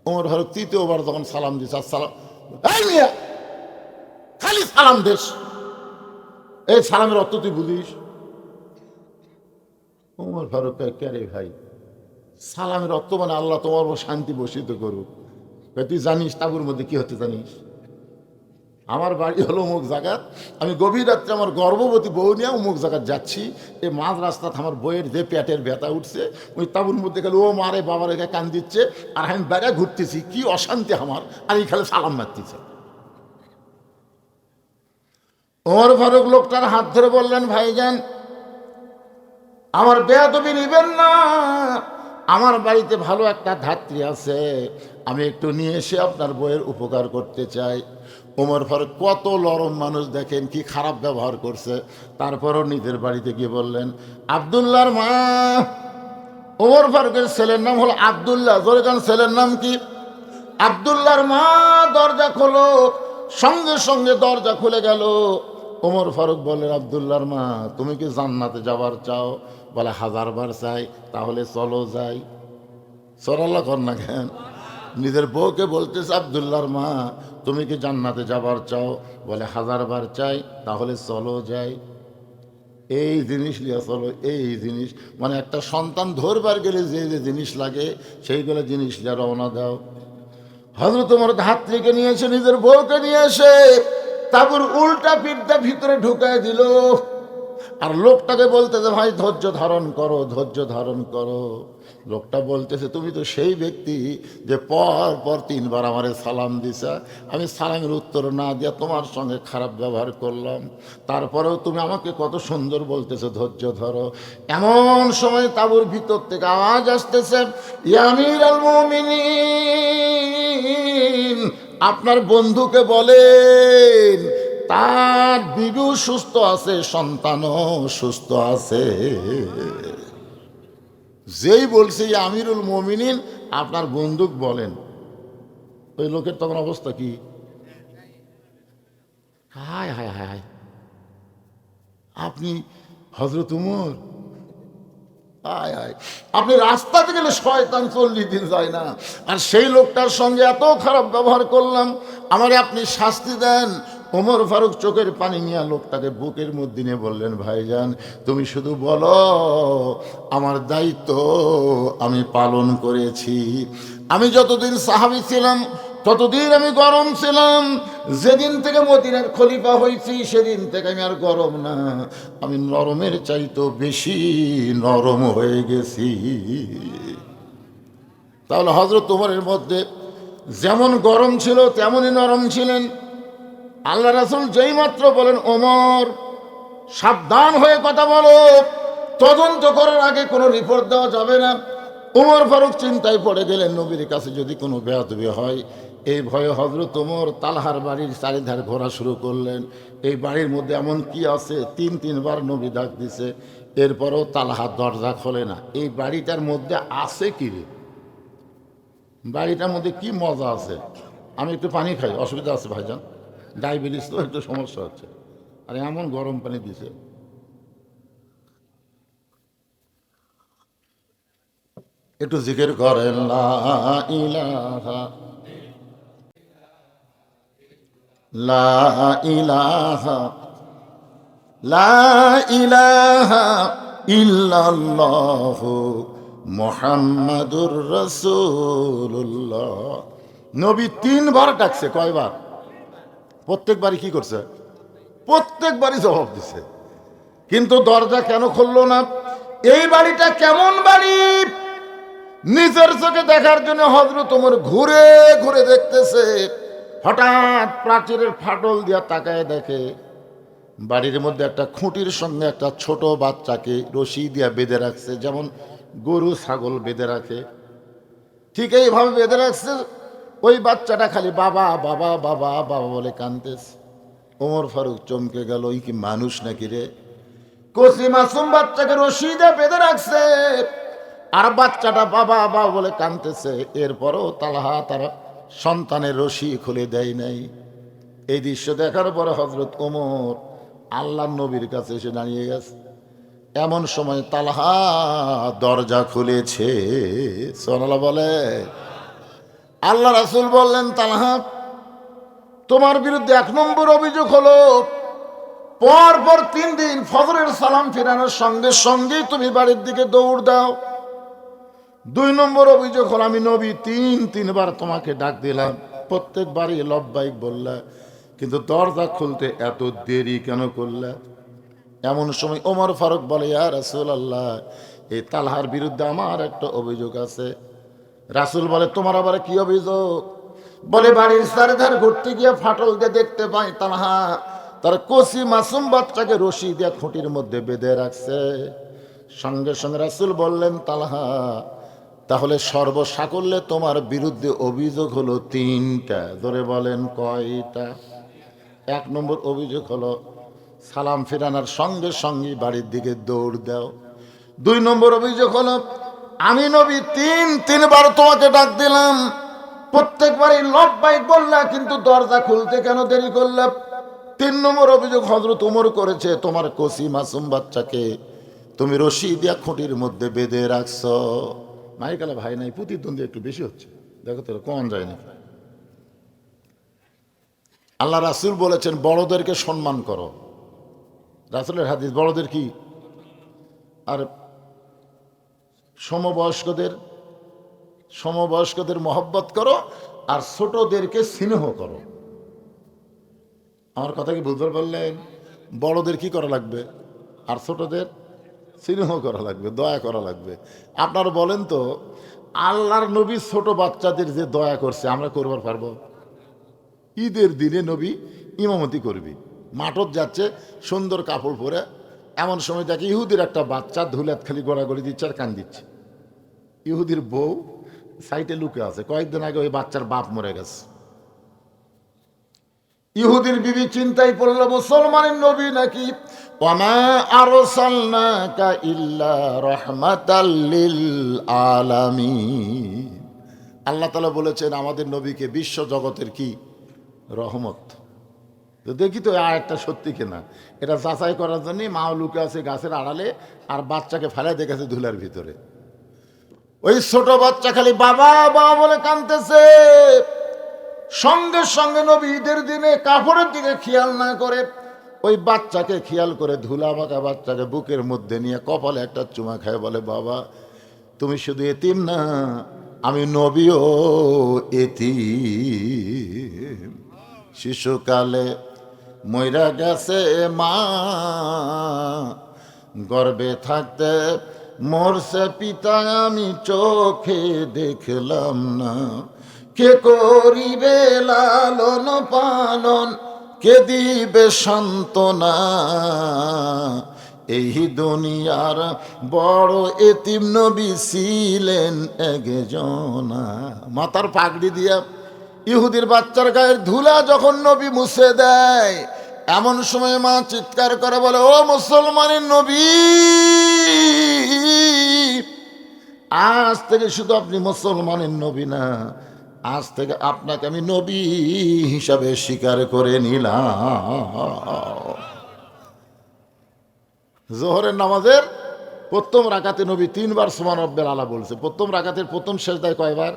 ওমর ফারুক তৃতীয়বার যখন সালাম দিচ্ছে, আসসালাম, এই মিয়া, খালি সালাম দেশ, এই সালামের অর্থ তুই বুঝিস? ওমর ফারুক কে রে ভাই, সালামের অর্থ মানে আল্লাহ তোমার উপর শান্তি বসিত করুক। তুই জানিস তাঁবুর মধ্যে কি হতে জানিস? আমার বাড়ি হলো অমুক জায়গাত, আমি গভীর রাত্রে আমার গর্ভবতী বউ নিয়ে অমুক জায়গায় যাচ্ছি, এই মাঝ রাস্তাতে আমার বইয়ের যে পেটের ব্যথা উঠছে, ওই তাঁবুর মধ্যে গেলে ও মারে বাবা রেখে কান দিচ্ছে, আর আমি বাইরে ঘুরতেছি, কি অশান্তি আমার, আর এই খালে সালাম মারতেছে। ওমর ফারুক লোকটার হাত ধরে বললেন, ভাইজান, আমার বেয়াদবি নিবেন না, আমার বাড়িতে ভালো একটা ধাত্রী আছে, আমি একটু নিয়ে এসে আপনার বইয়ের উপকার করতে চাই। ওমর ফারুক কত নরম মানুষ, দেখেন কি খারাপ ব্যবহার করছে, তারপরও নিজের বাড়িতে গিয়ে বললেন, আব্দুল্লাহর মা। ওমর ফারুকের ছেলের নাম হলো আব্দুল্লাহ। ধরে যান, ছেলের নাম কি? আব্দুল্লাহর মা। দরজা খোলো। সঙ্গে সঙ্গে দরজা খুলে গেল। ওমর ফারুক বললেন, আব্দুল্লাহর মা, তুমি কি জান্নাতে যাবার চাও? বলে, 1000বার চাই। তাহলে চলো যাই। সরাল্লা কর না কেন? নিজের বউকে বলতেছে, আব্দুল্লাহর মা, তুমি কি জান্নাতে যাবার চাও? বলে, 1000বার চাই। তাহলে চলো যাই। এই জিনিস লিয়া চলো, এই জিনিস, মানে একটা সন্তান ধরবার গেলে যে যে জিনিস লাগে সেইগুলো জিনিস লিয়া রওনা দাও। হযরত ওমর ধাত্রীকে নিয়ে এসে, নিজের বউকে নিয়ে এসে তাবুর উল্টা পিঠটা ভিতরে ঢুকায় দিল। আর লোকটাকে বলতেছে, ভাই ধৈর্য ধারণ করো, ধৈর্য ধারণ করো। লোকটা বলতেছে, তুমি তো সেই ব্যক্তি যে পর পর 3বার আমারে সালাম দিছা, আমি সালামের উত্তর না দিয়া তোমার সঙ্গে খারাপ ব্যবহার করলাম, তারপরেও তুমি আমাকে কত সুন্দর বলতেছো ধৈর্য ধরো। এমন সময় তাবুর ভিতর থেকে আওয়াজ আসতেছে, ইয়া আমিরুল মুমিনিন, আপনার বন্ধুকে বলেন তার বিবিও সুস্থ আছে, সন্তানও সুস্থ আছে। যেই বলছে আমিরুল মুমিনিন, আপনার বন্ধুক বলেন, ওই লোকের তখন অবস্থা কি? হায় হায় হায় হায়, আপনি হযরত উমর, হায় হায়, আপনি রাস্তাতে গেলে শয়তান 40 দিন যায় না, আর সেই লোকটার সঙ্গে এত খারাপ ব্যবহার করলাম, আমারে আপনি শাস্তি দেন। ওমর ফারুক চোখের পানি নিয়ে লোকটাকে বুকের মধ্যে নিয়ে বললেন, ভাইজান, তুমি শুধু বলো, আমার দায়িত্ব আমি পালন করেছি। আমি যতদিন সাহাবী ছিলাম ততদিন আমি গরম ছিলাম। যেদিন থেকে মদিনার খলিফা হয়েছি সেদিন থেকে আমি আর গরম না, আমি নরমের চাইতেও বেশি নরম হয়ে গেছি। তাহলে হযরত ওমরের মধ্যে যেমন গরম ছিল তেমনই নরম ছিলেন। আল্লাহ রাসূল যেই মাত্র বলেন, ওমর সাবধান হয়ে কথা বলো, তদন্ত করার আগে কোনো রিপোর্ট দেওয়া যাবে না। ওমর ফারুক চিন্তায় পড়ে গেলেন, নবীর কাছে যদি কোনো বেয়াদবি হয়। এই ভয়ে হযরত ওমর তালহার বাড়ির চারিধার ঘোরা শুরু করলেন। এই বাড়ির মধ্যে এমন কি আছে? 3-3বার নবী ডাক দিছে, এরপরও তালহার দরজা খোলে না। এই বাড়িটার মধ্যে আছে কি রে? বাড়িটার মধ্যে কি মজা আছে? আমি একটু পানি খাই, অসুবিধা আছে ভাইজান, ডায়াবেটিস তো একটু সমস্যা হচ্ছে। আর এমন গরম পানি দিছে, একটু জিকির করেন, লা ইলাহা লা ইলাহা লা ইলাহা ইল্লাল্লাহু মুহাম্মাদুর রাসূলুল্লাহ। নবী 3বার ডাকছে। কয়বার? প্রত্যেকবারই কি করছে? প্রত্যেকবারই জবাব দিছে। কিন্তু দরজা কেন খুললো না? এই বাড়িটা কেমন বাড়ি নিজের চোখে দেখার জন্য হযরত ওমর ঘুরে ঘুরে দেখতেছে। হঠাৎ প্রাচীরের ফাটল দিয়া তাকায় দেখে বাড়ির মধ্যে একটা খুঁটির সঙ্গে একটা ছোট বাচ্চাকে রশি দিয়া বেঁধে রাখছে, যেমন গরু ছাগল বেঁধে রাখে, ঠিক এইভাবে বেঁধে রাখছে। ওই বাচ্চাটা খালি বাবা বাবা বাবা বাবা বলে কাঁদতেছে। ওমর ফারুক চমকে গেল, এই কি মানুষ নাকি রে? কচি মাসুম বাচ্চাকে রশি দিয়ে বেঁধে রাখছে, আর বাচ্চাটা বাবা বাবা বলে কাঁদতেছে। এরপরও তালহা তার সন্তানের রশি খুলে দেয় নাই। এই দৃশ্য দেখার পরে হযরত ওমর আল্লাহর নবীর কাছে এসে দাঁড়িয়ে গেছে। এমন সময় তালহা দরজা খুলেছে। সুবহানাল্লাহ বলে। আল্লাহ রাসূল বললেন, তালহা, তোমার বিরুদ্ধে 1 নম্বর অভিযোগ হলো, পর পর 3 দিন ফজরের সালাম ফেরানোর সঙ্গে সঙ্গেই তুমি বাড়ির দিকে দৌড় দাও। 2 নম্বর অভিযোগ হলো, আমি নবী 3বার তোমাকে ডাক দিলাম, প্রত্যেকবারই লব্বাইক বললা, কিন্তু দরজা খুলতে এত দেরি কেন করলা? এমন সময় ওমর ফারুক বলে, ইয়া রাসূলুল্লাহ, এই তালহার বিরুদ্ধে আমার একটা অভিযোগ আছে। রাসূল বলে, তোমার আবার কি অভিযোগ? বলে, বাড়ির চারিধার ঘুরতে গিয়ে ফাটল দিয়ে দেখতে পাই তালহা তার কচি মাসুম বাচ্চাকে রশি দিয়ে খুঁটির মধ্যে বেঁধে রাখছে। সঙ্গে সঙ্গে রাসূল বললেন, তালহা, তাহলে সর্বসাকল্যে তোমার বিরুদ্ধে অভিযোগ হলো তিনটা। ধরে বলেন কয়টা? এক নম্বর অভিযোগ হলো সালাম ফিরানোর সঙ্গে সঙ্গে বাড়ির দিকে দৌড় দাও। দুই নম্বর অভিযোগ হলো আমি নবী তিনবার তোমাকে ডাক দিলাম, প্রত্যেকবারই লব্বাইক বললা, কিন্তু দরজা খুলতে কেন দেরি করলাম? তিন নম্বর অভিযোগ হযরত ওমর করেছে, তোমার কসি মাসুম বাচ্চাকে তুমি রশি দিয়া খুঁটির মধ্যে বেঁধে রাখছো। মাইকালা ভাই নাই, প্রতিদ্বন্দ্বী একটু বেশি হচ্ছে, দেখো তো কম যায় না। আল্লাহ রাসূল বলেছেন বড়দেরকে সম্মান করো, রাসূলের হাদিস, বড়দের কি আর সমবয়স্কদের মহব্বত করো, আর ছোটদেরকে স্নেহ করো। আমার কথা কি বুঝতে পারলেন? বড়দের কি করা লাগবে আর ছোটদের স্নেহ করা লাগবে, দয়া করা লাগবে। আপনারা বলেন তো, আল্লাহর নবী ছোট বাচ্চাদের যে দয়া করছে আমরা করবার পারবো? ঈদের দিনে নবী ইমামতি করবি, মাঠত যাচ্ছে সুন্দর কাপড় পরে, এমন সময় দেখে ইহুদির একটা বাচ্চা ধুলাত খালি গড়াগড়ি দিচ্ছে আর কান দিচ্ছে। ইহুদির বউ সাইটে লুকে আছে, কয়েকদিন আগে ওই বাচ্চার বাপ মরে গেছে। ইহুদির বিবি চিন্তায় পড়ল, মুসলমানের নবী নাকি, ওয়ামা আরসালনাকা ইল্লা রাহমাতাল লিল আলামিন। আল্লাহ তাআলা বলেছেন আমাদের নবীকে বিশ্ব জগতের কি রহমত। তো দেখি তো আয়াতটা সত্যি কিনা, এটা যাচাই করার জন্য মাও লুকে আছে গাছের আড়ালে, আর বাচ্চাকে ফেলে দেখেছে ধুলার ভিতরে। ওই ছোট বাচ্চা খালি বাবা বাবা বলে কাঁদতেছে। সঙ্গে সঙ্গে নবী ঈদের দিনে কাপড়ের দিকে খেয়াল না করে ওই বাচ্চাকে খেয়াল করে ধুলা মাখা বাচ্চাকে বুকের মধ্যে নিয়ে কপালে একটা চুমা খায়, বলে বাবা তুমি শুধু এতিম না, আমি নবীও এতিম। শিশুকালে মইরা গেছে মা, গর্ভে থাকতে মরছে পিতা, আমি চোখে দেখলাম না। কে করিবে লালন পালন, কে দিবে সান্ত্বনা, এই দুনিয়ার বড় এতিম নবী ছিলেন একজনা। মাথার পাগড়ি দিয়া ইহুদির বাচ্চার গায়ের ধুলা যখন নবী মুছে দেয়, এমন সময় মা চিৎকার করে বলে, ও মুসলমানের নবী, আজ থেকে শুধু আপনি মুসলমানের নবী না, আজ থেকে আপনাকে আমি নবী হিসাবে স্বীকার করে নিলাম। জোহরের নামাজের প্রথম রাকাতে নবী তিনবার সুবহান রাব্বিল আলা বলেছে। প্রথম রাকাতের প্রথম সেজদায় কয়বার?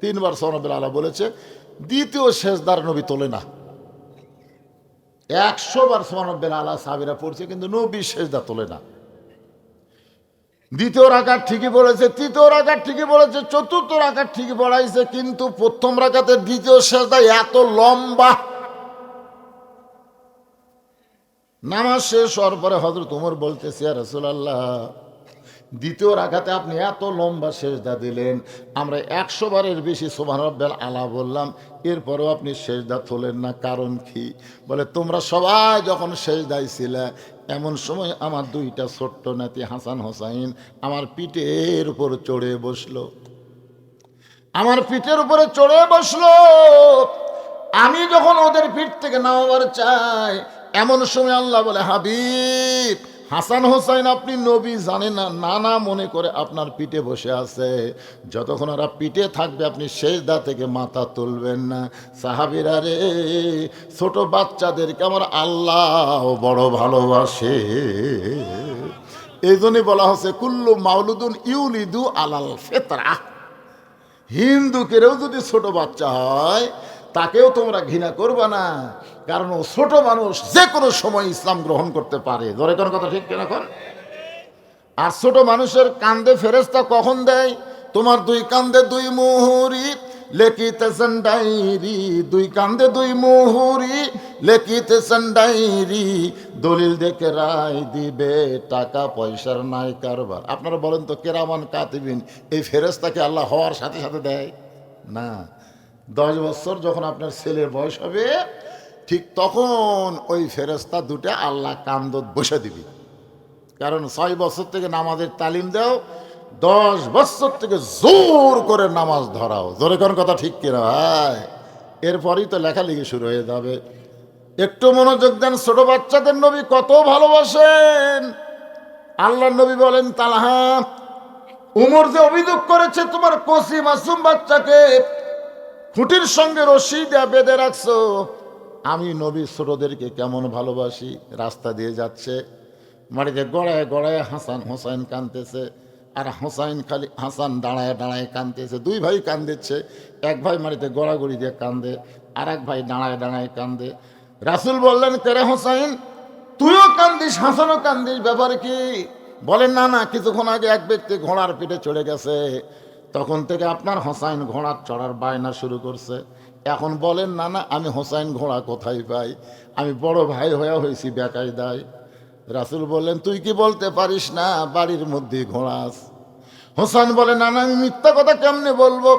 তিনবার সুবহান রাব্বিল আলা বলেছে। দ্বিতীয় সেজদার নবী তোলে না, 100 বার সুবহান রাব্বিল আলা সাহাবীরা পড়ছে, কিন্তু নবী সেজদা তোলে না। দ্বিতীয় রাকাত ঠিকই বলেছে, তৃতীয় রাকাত ঠিকই বলেছে, চতুর্থ রাকাত ঠিকই পড়াইছে, কিন্তু প্রথম রাকাতের দ্বিতীয় সেজদা এত লম্বা। নামাজ শেষ হওয়ার পরে হযরত ওমর বলতেছে, ইয়া রাসূলুল্লাহ, দ্বিতীয় রাকাতে আপনি এত লম্বা সেজদা দিলেন, আমরা 100 বারের বেশি সুবহান রাব্বিল আলা বললাম, এরপরেও আপনি সেজদা তোলেন না, কারণ কি? বলে তোমরা সবাই যখন সেজদায় ছিলে, এমন সময় আমার দুইটা ছোট্ট নাতি হাসান হোসাইন আমার পিঠের উপর চড়ে বসলো, আমার পিঠের উপরে চড়ে বসলো। আমি যখন ওদের পিঠ থেকে নামাবার চাই, এমন সময় আল্লাহ বলে, হাবিব হাসান হোসাইন আপনি নবী জানেন না, নানা মনে করে আপনার পিঠে বসে আছে, যতক্ষণ ওরা পিঠে থাকবে আপনি সেজদা থেকে মাথা তুলবেন না। সাহাবীরা রে, ছোট বাচ্চাদেরকে আমার আল্লাহ বড় ভালোবাসে। এই জন্যই বলা হচ্ছে কুল্লু মাউলুদুন ইউলিদু আলাল ফিতরা। হিন্দুকেও যদি ছোট বাচ্চা হয় তাকেও তোমরা ঘৃণা করবে না, কারণ ও ছোট মানুষ, যে কোনো সময় ইসলাম গ্রহণ করতে পারে। ধরে কোনো কথা ঠিক কিনা কর? আর ছোট মানুষের কান্দে ফেরেশতা কখন দেয়? তোমার দুই কান্দে দুই মুহুরি লেখিতেছেন ডায়েরি, দুই কান্দে দুই মুহুরি লেখিতেছেন ডায়েরি, দলিল দেখে রায় দিবে, টাকা পয়সার নাই কারবার। আপনারা বলেন তো, কেরামান কাতিবিন এই ফেরেশতাকে আল্লাহ হওয়ার সাথে সাথে দেয় না। 10 বছর যখন আপনার ছেলের বয়স হবে, ঠিক তখন ওই ফেরেশতা দুটা আল্লাহ কান্দত বসে দিবি। কারণ 6 বছর থেকে নামাজের তালিম দাও, 10 বছর থেকে জোর করে নামাজ ধরাও। জোরে কোন কথা ঠিক কিনা ভাই? এরপরই তো লেখালেখি শুরু হয়ে যাবে। একটু মনোযোগ দেন, ছোট বাচ্চাদের নবী কত ভালোবাসেন। আল্লাহ নবী বলেন, তালহা, উমর যে অভিযোগ করেছে তোমার কচি মাসুম বাচ্চাকে খুঁটির সঙ্গে রশি দিয়ে বেঁধে রাখছো, আমি নবী ছোটদেরকে কেমন ভালোবাসি। রাস্তা দিয়ে যাচ্ছে, মাটিতে গড়ায় গড়ায় হাসান হোসাইন কাঁদতেছে, আর হাসান দাঁড়ায় দাঁড়ায় কাঁদতেছে। দুই ভাই কান্দিচ্ছে, এক ভাই মাটিতে গড়াগড়ি দিয়ে কান্দে, আর এক ভাই দাঁড়ায় দাঁড়ায় কান্দে। রাসূল বললেন, কেরে হোসাইন, তুইও কান্দিস, হাসানও কান্দিস, ব্যাপার কি? বলেন, না না, কিছুক্ষণ আগে এক ব্যক্তি ঘোড়ার পিঠে চড়ে গেছে, তখন থেকে আপনার হোসাইন ঘোড়ার চড়ার বায়না শুরু করছে। এখন বলেন, না না, আমি হোসাইন ঘোড়া কোথায় পাই? আমি বড় ভাই হয়ে হয়েছি বেকায়দায়। রাসূল বললেন, তুই কি বলতে পারিস না বাড়ির মধ্যে ঘোড়া আছে? হোসাইন বলে, না না, আমি মিথ্যা কথা কেমনে বলবো,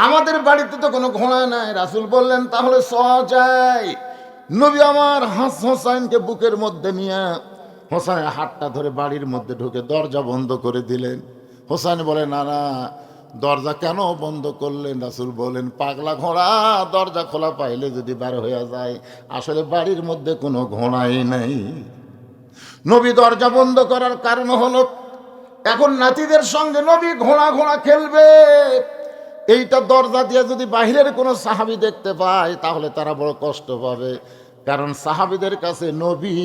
আমাদের বাড়িতে তো কোনো ঘোড়া নাই। রাসূল বললেন, তাহলে যাই। নবী আমার হোসাইনকে বুকের মধ্যে নিয়ে হোসাইনের হাতটা ধরে বাড়ির মধ্যে ঢুকে দরজা বন্ধ করে দিলেন। হোসাইন বলে, না না, দরজা কেন বন্ধ করলেন? রাসূল বলেন, পাগলা ঘোড়া দরজা খোলা পাইলে যদি বার হয়ে যায়, আসলে বাড়ির মধ্যে কোনো ঘোড়াই নাই। নবী দরজা বন্ধ করার কারণ হলো, এখন নাতিদের সঙ্গে নবী ঘোড়া ঘোড়া খেলবে। এইটা দরজা দিয়ে যদি বাহিরের কোনো সাহাবী দেখতে পায়, তাহলে তারা বড় কষ্ট পাবে। কারণ সাহাবীদের কাছে নবী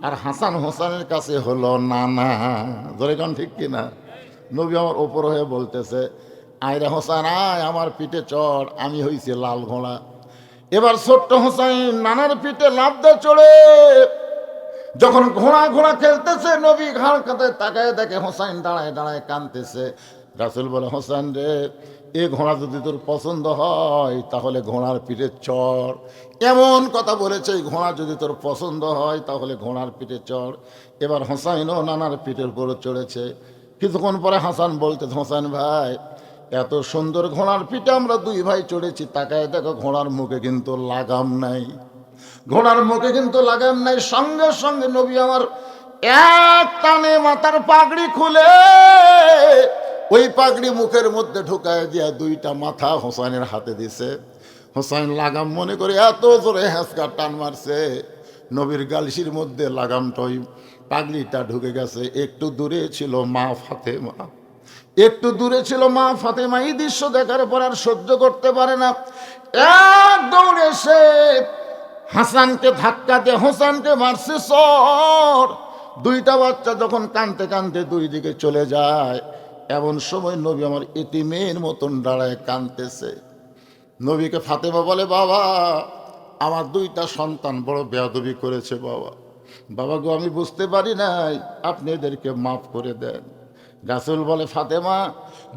আর হাসান হোসেনের কাছে হলো নানা। ধরে কোন ঠিক কিনা? নবী আমার ওপর হয়ে বলতেছে, আয়রে হোসেন আয়, আমার পিঠে চড়, আমি হইছি লাল ঘোড়া। এবার ছোট্ট হোসেন নানার পিঠে লাফ দিয়ে চড়ে যখন ঘোড়া ঘোড়া খেলতেছে, নবী ঘাড় কাঁধে তাকায় দেখে হোসাইন দাঁড়ায় দাঁড়ায় কাঁদতেছে। রাসূল বলে, হোসেন রে, এ ঘোড়া যদি তোর পছন্দ হয় তাহলে ঘোড়ার পিঠে চড়। এমন কথা বলেছে, এই ঘোড়া যদি তোর পছন্দ হয় তাহলে ঘোড়ার পিঠে চড়। এবার হোসাইনও নানার পিঠের উপরে চড়েছে। কিছুক্ষণ পরে হাসান বলতে, হোসেন ভাই, এত সুন্দর ঘোড়ার পিঠে আমরা দুই ভাই চড়েছি, তাকায় দেখো ঘোড়ার মুখে কিন্তু লাগাম নাই। ঘোড়ার মুখে কিন্তু লাগাম নাই। সঙ্গে সঙ্গে নবী আমার এক টানে মাথার পাগড়ি খুলে ওই পাগড়ি মুখের মধ্যে ঢুকায় দিয়া দুইটা মাথা হোসাইনের হাতে দিছে। হোসাইন লাগাম মনে করে এত জোরে হ্যাঁচকা টান মারছে, নবীর গালসির মধ্যে লাগামটা ওই পাগড়িটা ঢুকে গেছে। একটু দূরে ছিল মা ফাতেমা, একটু দূরে ছিল মা ফাতেমা। এই দৃশ্য দেখার পর আর সহ্য করতে পারে না, এক দৌড়ে এসে হাসানকে ধাক্কা দিয়ে হোসেনকে মারছে সর। দুইটা বাচ্চা যখন কাঁদতে কাঁদতে দুই দিকে চলে যায়, এমন সময় নবী আমার এতিমের মতন দাঁড়ায় কাঁদতেছে। নবীকে ফাতেমা বলে, বাবা, আমার দুইটা সন্তান বড় বেয়াদবি করেছে বাবা। বাবা গো, আমি বুঝতে পারি নাই, আপনি এদেরকে মাফ করে দেন। রাসূল বলে, ফাতেমা,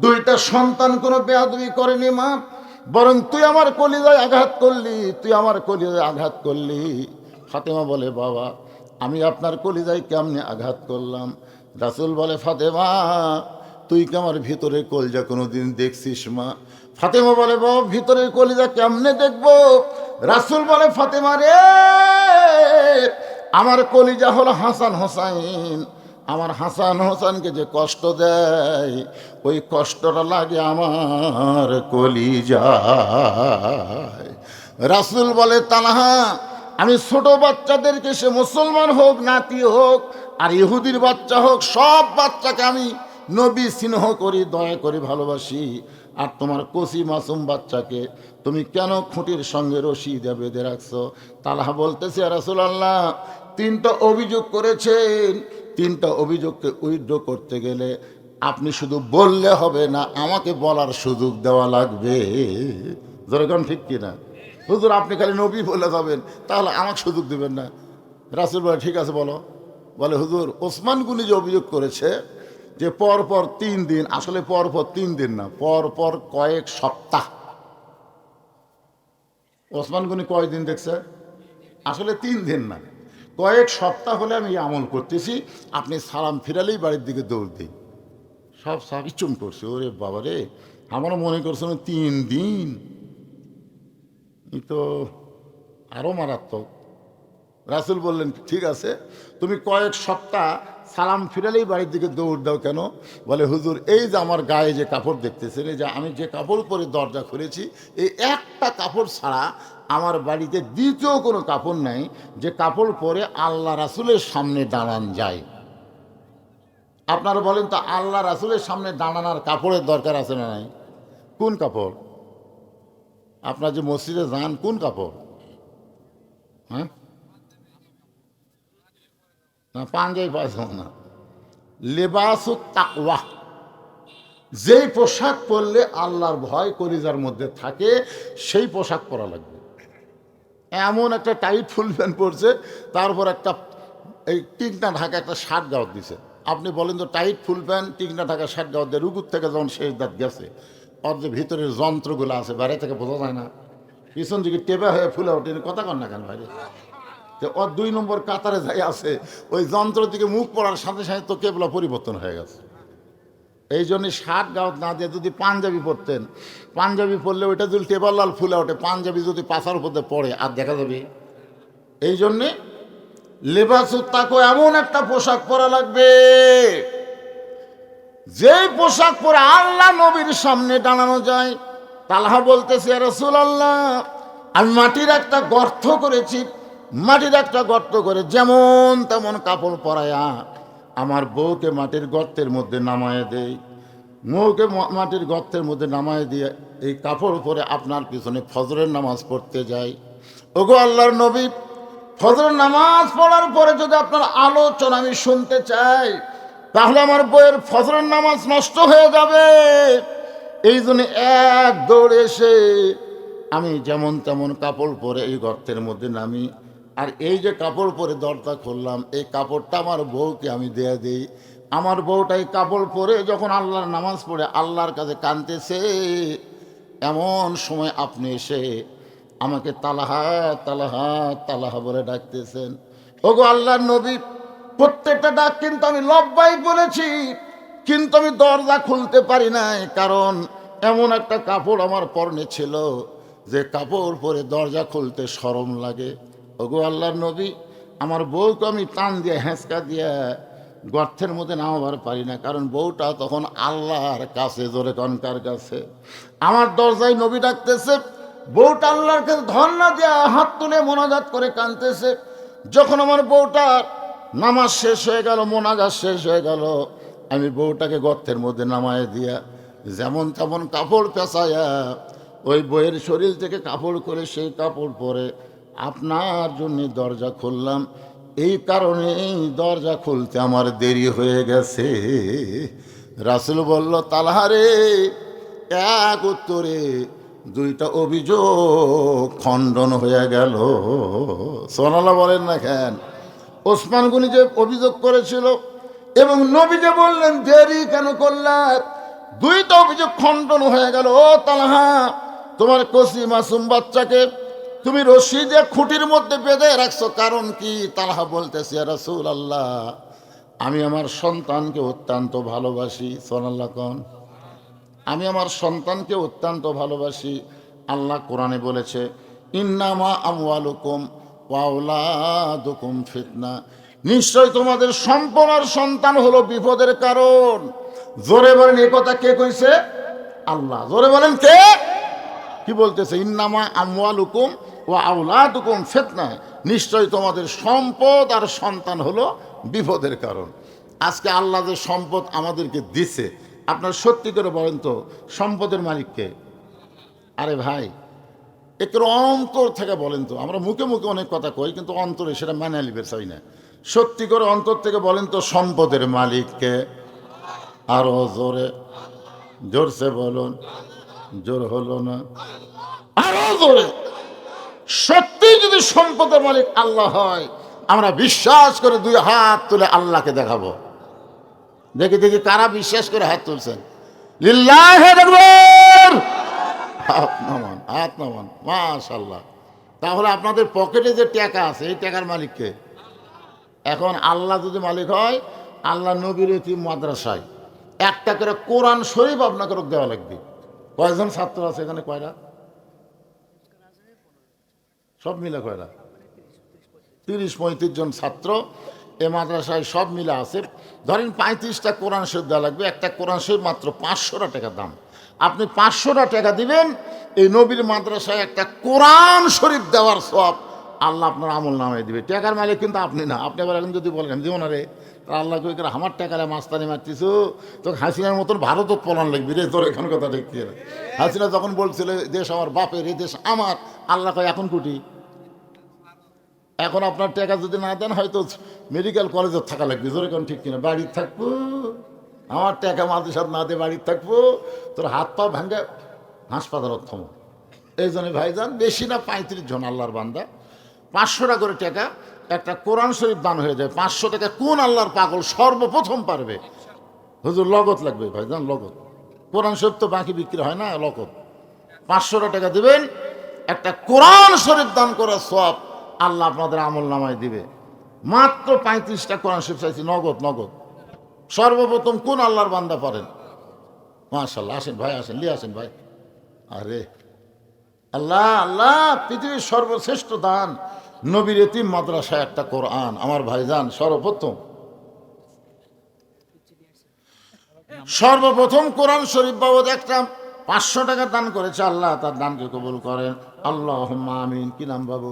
দুইটা সন্তান কোনো বেয়াদবি করেনি মা, বরং তুই আমার কলিজায় আঘাত করলি, তুই আমার কলিজায় আঘাত করলি। ফাতেমা বলে, বাবা, আমি আপনার কলিজায় কেমনে আঘাত করলাম? রাসূল বলে, ফাতেমা, তুই কি আমার ভিতরের কলিজা কোনোদিন দেখছিস মা? ফাতেমা বলে, বাবা, ভিতরের কলিজা কেমনে দেখবো? রাসূল বলে, ফাতেমা রে, আমার কলিজা হলো হাসান হোসাইন। আমার হাসান হোসেনকে যে কষ্ট দেয়, ওই কষ্টটা লাগে আমার কলিজায়। রাসূল বলে, তালহা, আমি ছোট বাচ্চাদেরকে, সে মুসলমান হোক, নাতি হোক, আর ইহুদির বাচ্চা হোক, সব বাচ্চাকে আমি নবী স্নেহ করি, দয়া করি, ভালোবাসি। আর তোমার কচি মাসুম বাচ্চাকে তুমি কেন খুঁটির সঙ্গে রশি দিয়ে বেঁধে রাখছো? তালহা বলতেছে, রাসূলুল্লাহ, তিনটা অভিযোগ করেছেন, তিনটা অভিযোগকে উইথড্র করতে গেলে আপনি শুধু বললে হবে না, আমাকে বলার সুযোগ দেওয়া লাগবে। যেরকম ঠিক কিনা? হুজুর, আপনি খালি নবী বলে যাবেন, তাহলে আমাকে সুযোগ দেবেন না? রাসূল বলে, ঠিক আছে বলো। বলে, হুজুর, ওসমান গনি যে অভিযোগ করেছে যে পরপর 3 দিন, আসলে পরপর 3 দিন না, পরপর কয়েক সপ্তাহ। ওসমান গনি কয়দিন দেখছে? আসলে 3 দিন না, কয়েক সপ্তাহ হলে আমি আমল করতেছি, আপনি সালাম ফিরালেই বাড়ির দিকে দৌড় দিই। সব সাহাবী চুম করছে, ওরে বাবা রে, আমারও মনে করছিল 3 দিন, এই তো আরও মারাত্মক। রাসূল বললেন, ঠিক আছে, তুমি কয়েক সপ্তাহ সালাম ফিরালেই বাড়ির দিকে দৌড় দাও কেন? বলে, হুজুর, এই যে আমার গায়ে যে কাপড় দেখতেছেন, এই যে আমি যে কাপড় পরে দরজা খুলেছি, এই একটা কাপড় ছাড়া আমার বাড়িতে দ্বিতীয় কোনো কাপড় নাই যে কাপড় পরে আল্লাহ রাসূলের সামনে দাঁড়ান যায়। আপনারা বলেন তো, আল্লাহ রাসূলের সামনে দাঁড়ানোর কাপড়ের দরকার আছে না নাই? কোন কাপড়? আপনার যে মসজিদে যান, কোন কাপড়? হ্যাঁ, না, পাঞ্জাবি পায়জামা না, লেবাসুত তাকওয়া। যেই পোশাক পরলে আল্লাহর ভয় কলিজার মধ্যে থাকে, সেই পোশাক পরা লাগবে। এমন একটা টাইট ফুল প্যান্ট পরছে, তারপর একটা এই টিকনা ঢাকা একটা শার্ট গাউত দিছে। আপনি বলেন তো, টাইট ফুল প্যান্ট টিকনা ঢাকা শার্ট গাউত দিয়ে রুকুর থেকে যখন শেষ দাঁত গেছে, ওর যে ভিতরের যন্ত্রগুলো আছে বাইরে থেকে বোঝা যায় না, পিছন দিকে টেপা হয়ে ফুলে ওঠে, কথা কন না কেন বাইরে? যে ওর 2 নম্বর কাতারে যাই আছে, ওই যন্ত্র দিকে মুখ পড়ার সাথে সাথে তো কেবলা পরিবর্তন হয়ে গেছে। এই জন্যে শার্ট গাউত না দিয়ে যদি পাঞ্জাবি পরতেন, পাঞ্জাবি পরলে ওইটা যদি টেবার লাল ফুলে ওঠে, পাঞ্জাবি যদি পাশার উপরে পড়ে আর দেখা যাবে। এই জন্যে লেবাসুত তাকওয়া, এমন একটা পোশাক পরা লাগবে যেই পোশাক পরে আল্লাহ নবীর সামনে দাঁড়ানো যায়। তালহা বলতেছে, ইয়া রাসূলুল্লাহ, আমি মাটির একটা গর্ত করেছি, মাটির একটা গর্ত করে যেমন তেমন কাপড় পরায়া আমার বউকে মাটির গর্তের মধ্যে নামায় দেই, বউকে মাটির গর্তের মধ্যে নামায় দিয়ে এই কাপড় পরে আপনার পিছনে ফজরের নামাজ পড়তে যাই। ওগো আল্লাহর নবী, ফজরের নামাজ পড়ার পরে যদি আপনার আলোচনা আমি শুনতে চাই, তাহলে আমার বইয়ের ফজরের নামাজ নষ্ট হয়ে যাবে। এই জন্য এক দৌড়ে এসে আমি যেমন তেমন কাপড় পরে এই গর্তের মধ্যে নামি, আর এই যে কাপড় পরে দরজা খুললাম, এই কাপড়টা আমার বউকে আমি দিয়ে দিই। আমার বউটা এই কাপড় পরে যখন আল্লাহর নামাজ পড়ে আল্লাহর কাছে কাঁদতেছে, এমন সময় আপনি এসে আমাকে তালাহা তালাহা তালাহা বলে ডাকতেছেন। ওগো আল্লাহর নবী, প্রত্যেকটা ডাক কিন্তু আমি লব্বাই বলেছি, কিন্তু আমি দরজা খুলতে পারি নাই, কারণ এমন একটা কাপড় আমার পরনে ছিল যে কাপড় পরে দরজা খুলতে শরম লাগে। ওগো আল্লাহর নবী, আমার বউকে আমি টান দিয়ে হেঁচকা দিয়ে গর্তের মধ্যে নামাবার পারি না, কারণ বউটা তখন আল্লাহর কাছে, জোরে কনকার কাছে। আমার দরজায় নবী ডাকতেছে, বউটা আল্লাহর কাছে ধর্ণা দিয়ে হাত তুলে মোনাজাত করে কাঁদতেছে। যখন আমার বউটা নামাজ শেষ হয়ে গেল, মোনাজাত শেষ হয়ে গেল, আমি বউটাকে গর্তের মধ্যে নামায় দিয়া যেমন তেমন কাপড় পেঁচাইয়া ওই বইয়ের শরীর থেকে কাপড় করে সেই কাপড় পরে আপনার জন্য দরজা খুললাম। এই কারণেই দরজা খুলতে আমার দেরি হয়ে গেছে। রাসূল বলল, তালহারে, এক উত্তরে 2টা অভিযোগ খণ্ডন হয়ে গেল। সুবহানাল্লাহ বলেন না কেন? ওসমান গনি যে অভিযোগ করেছিল এবং নবী যে বললেন দেরি কেন করলেন, 2টা অভিযোগ খণ্ডন হয়ে গেল। ও তালহা, তোমার কচি মাসুম বাচ্চাকে তুমি রশি দিয়ে খুঁটির মধ্যে বেঁধে রাখছো, কারণ কি? তালহা বলতেছে, ইয়া রাসূলুল্লাহ, আমি আমার সন্তানকে অত্যন্ত ভালোবাসি। সুবহানাল্লাহ কোন? আমি আমার সন্তানকে অত্যন্ত ভালোবাসি। আল্লাহ কোরআনে বলেছে, ইন্নামা আমওয়ালুকুম ওয়া আওলাদুকুম ফিতনা, নিশ্চয় তোমাদের সম্পদ আর সন্তান হলো বিপদের কারণ। জোরে বলেন, এই কথা কে কইছে? আল্লাহ। জোরে বলেন, কে? কি বলতেছে? ইন্নামা আমওয়ালুকুম ওয়া আওলাদুকুম ফিতনা, নিশ্চয় তোমাদের সম্পদ আর সন্তান হলো বিপদের কারণ। আজকে আল্লাহ যে সম্পদ আমাদেরকে দিছে, আপনার সত্যি করে বলেন তো, সম্পদের মালিককে? আরে ভাই, একটু অন্তর থেকে বলেন তো। আমরা মুখে মুখে অনেক কথা কই, কিন্তু অন্তরে সেটা মানে নিবে চাই না। সত্যি করে অন্তর থেকে বলেন তো, সম্পদের মালিককে? আরো জোরে, জোরসে বলুন। জোর হলো না, আরো জোরে। সত্যি যদি সম্পদের মালিক আল্লাহ হয়, আমরা বিশ্বাস করে 2 হাত তুলে আল্লাহকে দেখাবো। দেখি দেখি কারা বিশ্বাস করে হাত তুলছেন। লিল্লাহি আকবার। হাত নামান, হাত নামান। মাশাআল্লাহ। তাহলে আপনাদের পকেটে যে টাকা আছে, এই টাকার মালিককে? এখন আল্লাহ যদি মালিক হয়, আল্লাহ নবীর এতিম মাদ্রাসায় 1টা করে কোরআন শরীফ আপনাকে দেওয়া লাগবে। কয়জন ছাত্র আছে এখানে? কয়টা? সব মিলে কয়টা? 30-35 জন ছাত্র এ মাদ্রাসায় সব মিলে আছে। ধরেন 35টা কোরআন শরীফ দেওয়া লাগবে। একটা কোরআন শরীফ মাত্র 500 টাকা দাম। আপনি 500 টাকা দিবেন, এই নবীর মাদ্রাসায় একটা কোরআন শরীফ দেওয়ার সব আল্লাহ আপনার আমল নামায় দিবে। টাকার মালিক কিন্তু আপনি না। আপনি আবার এখন যদি বলেন দিব না রে, তা আল্লাহ কই করে আমার টাকারে মাস্তানি মারতিস, তো হাসিনার মতন ভারতত পলান লাগবি রে, তোর এখন কথা দেখতে। হাসিনা যখন বলছিল দেশ আমার বাপের, এই দেশ আমার, আল্লাহ কয় এখন কুটি। এখন আপনার টাকা যদি না দেন হয়তো মেডিকেল কলেজে থাকা লাগবে, জোরে কোন ঠিক কিনা, বাড়ির থাকবো। আমার টাকা মাদ্রাসাত না দিয়ে বাড়ির থাকবো, তোর হাত পা ভাঙ্গে হাসপাতালত থমো। এই জন্য ভাইজান বেশি না 35 জন আল্লাহর বান্দা 500 টাকা করে টাকা একটা কোরআন শরীফ দান হয়ে যায়। 500 টাকা কোন আল্লাহর পাগল সর্বপ্রথম পারবে? হুজুর লগত লাগবে ভাইজান, লগত। কোরআন শরীফ তো বাকি বিক্রি হয় না, লগত। 500 টাকা দিবেন, একটা কোরআন শরীফ দান করার সব আল্লাহ আপনাদের আমল নামায় দিবে। মাত্র 35টা কোরআন শরীফ চাইছি, নগদ নগদ। সর্বপ্রথম কোন আল্লাহর বান্দা পারেন? মাশাআল্লাহ, আসেন ভাই, আসেন, লিয়ে আসেন ভাই। আরে আল্লাহ আল্লাহ, পৃথিবীর সর্বশ্রেষ্ঠ দান নবীর এতিম মাদ্রাসায় একটা কোরআন। আমার ভাইজান সর্বপ্রথম কোরআন শরীফ বাবদ একটা 500 টাকা দান করেছে। আল্লাহ তার দানকে কবুল করেন, আল্লাহুম্মা আমিন। কি নাম বাবু?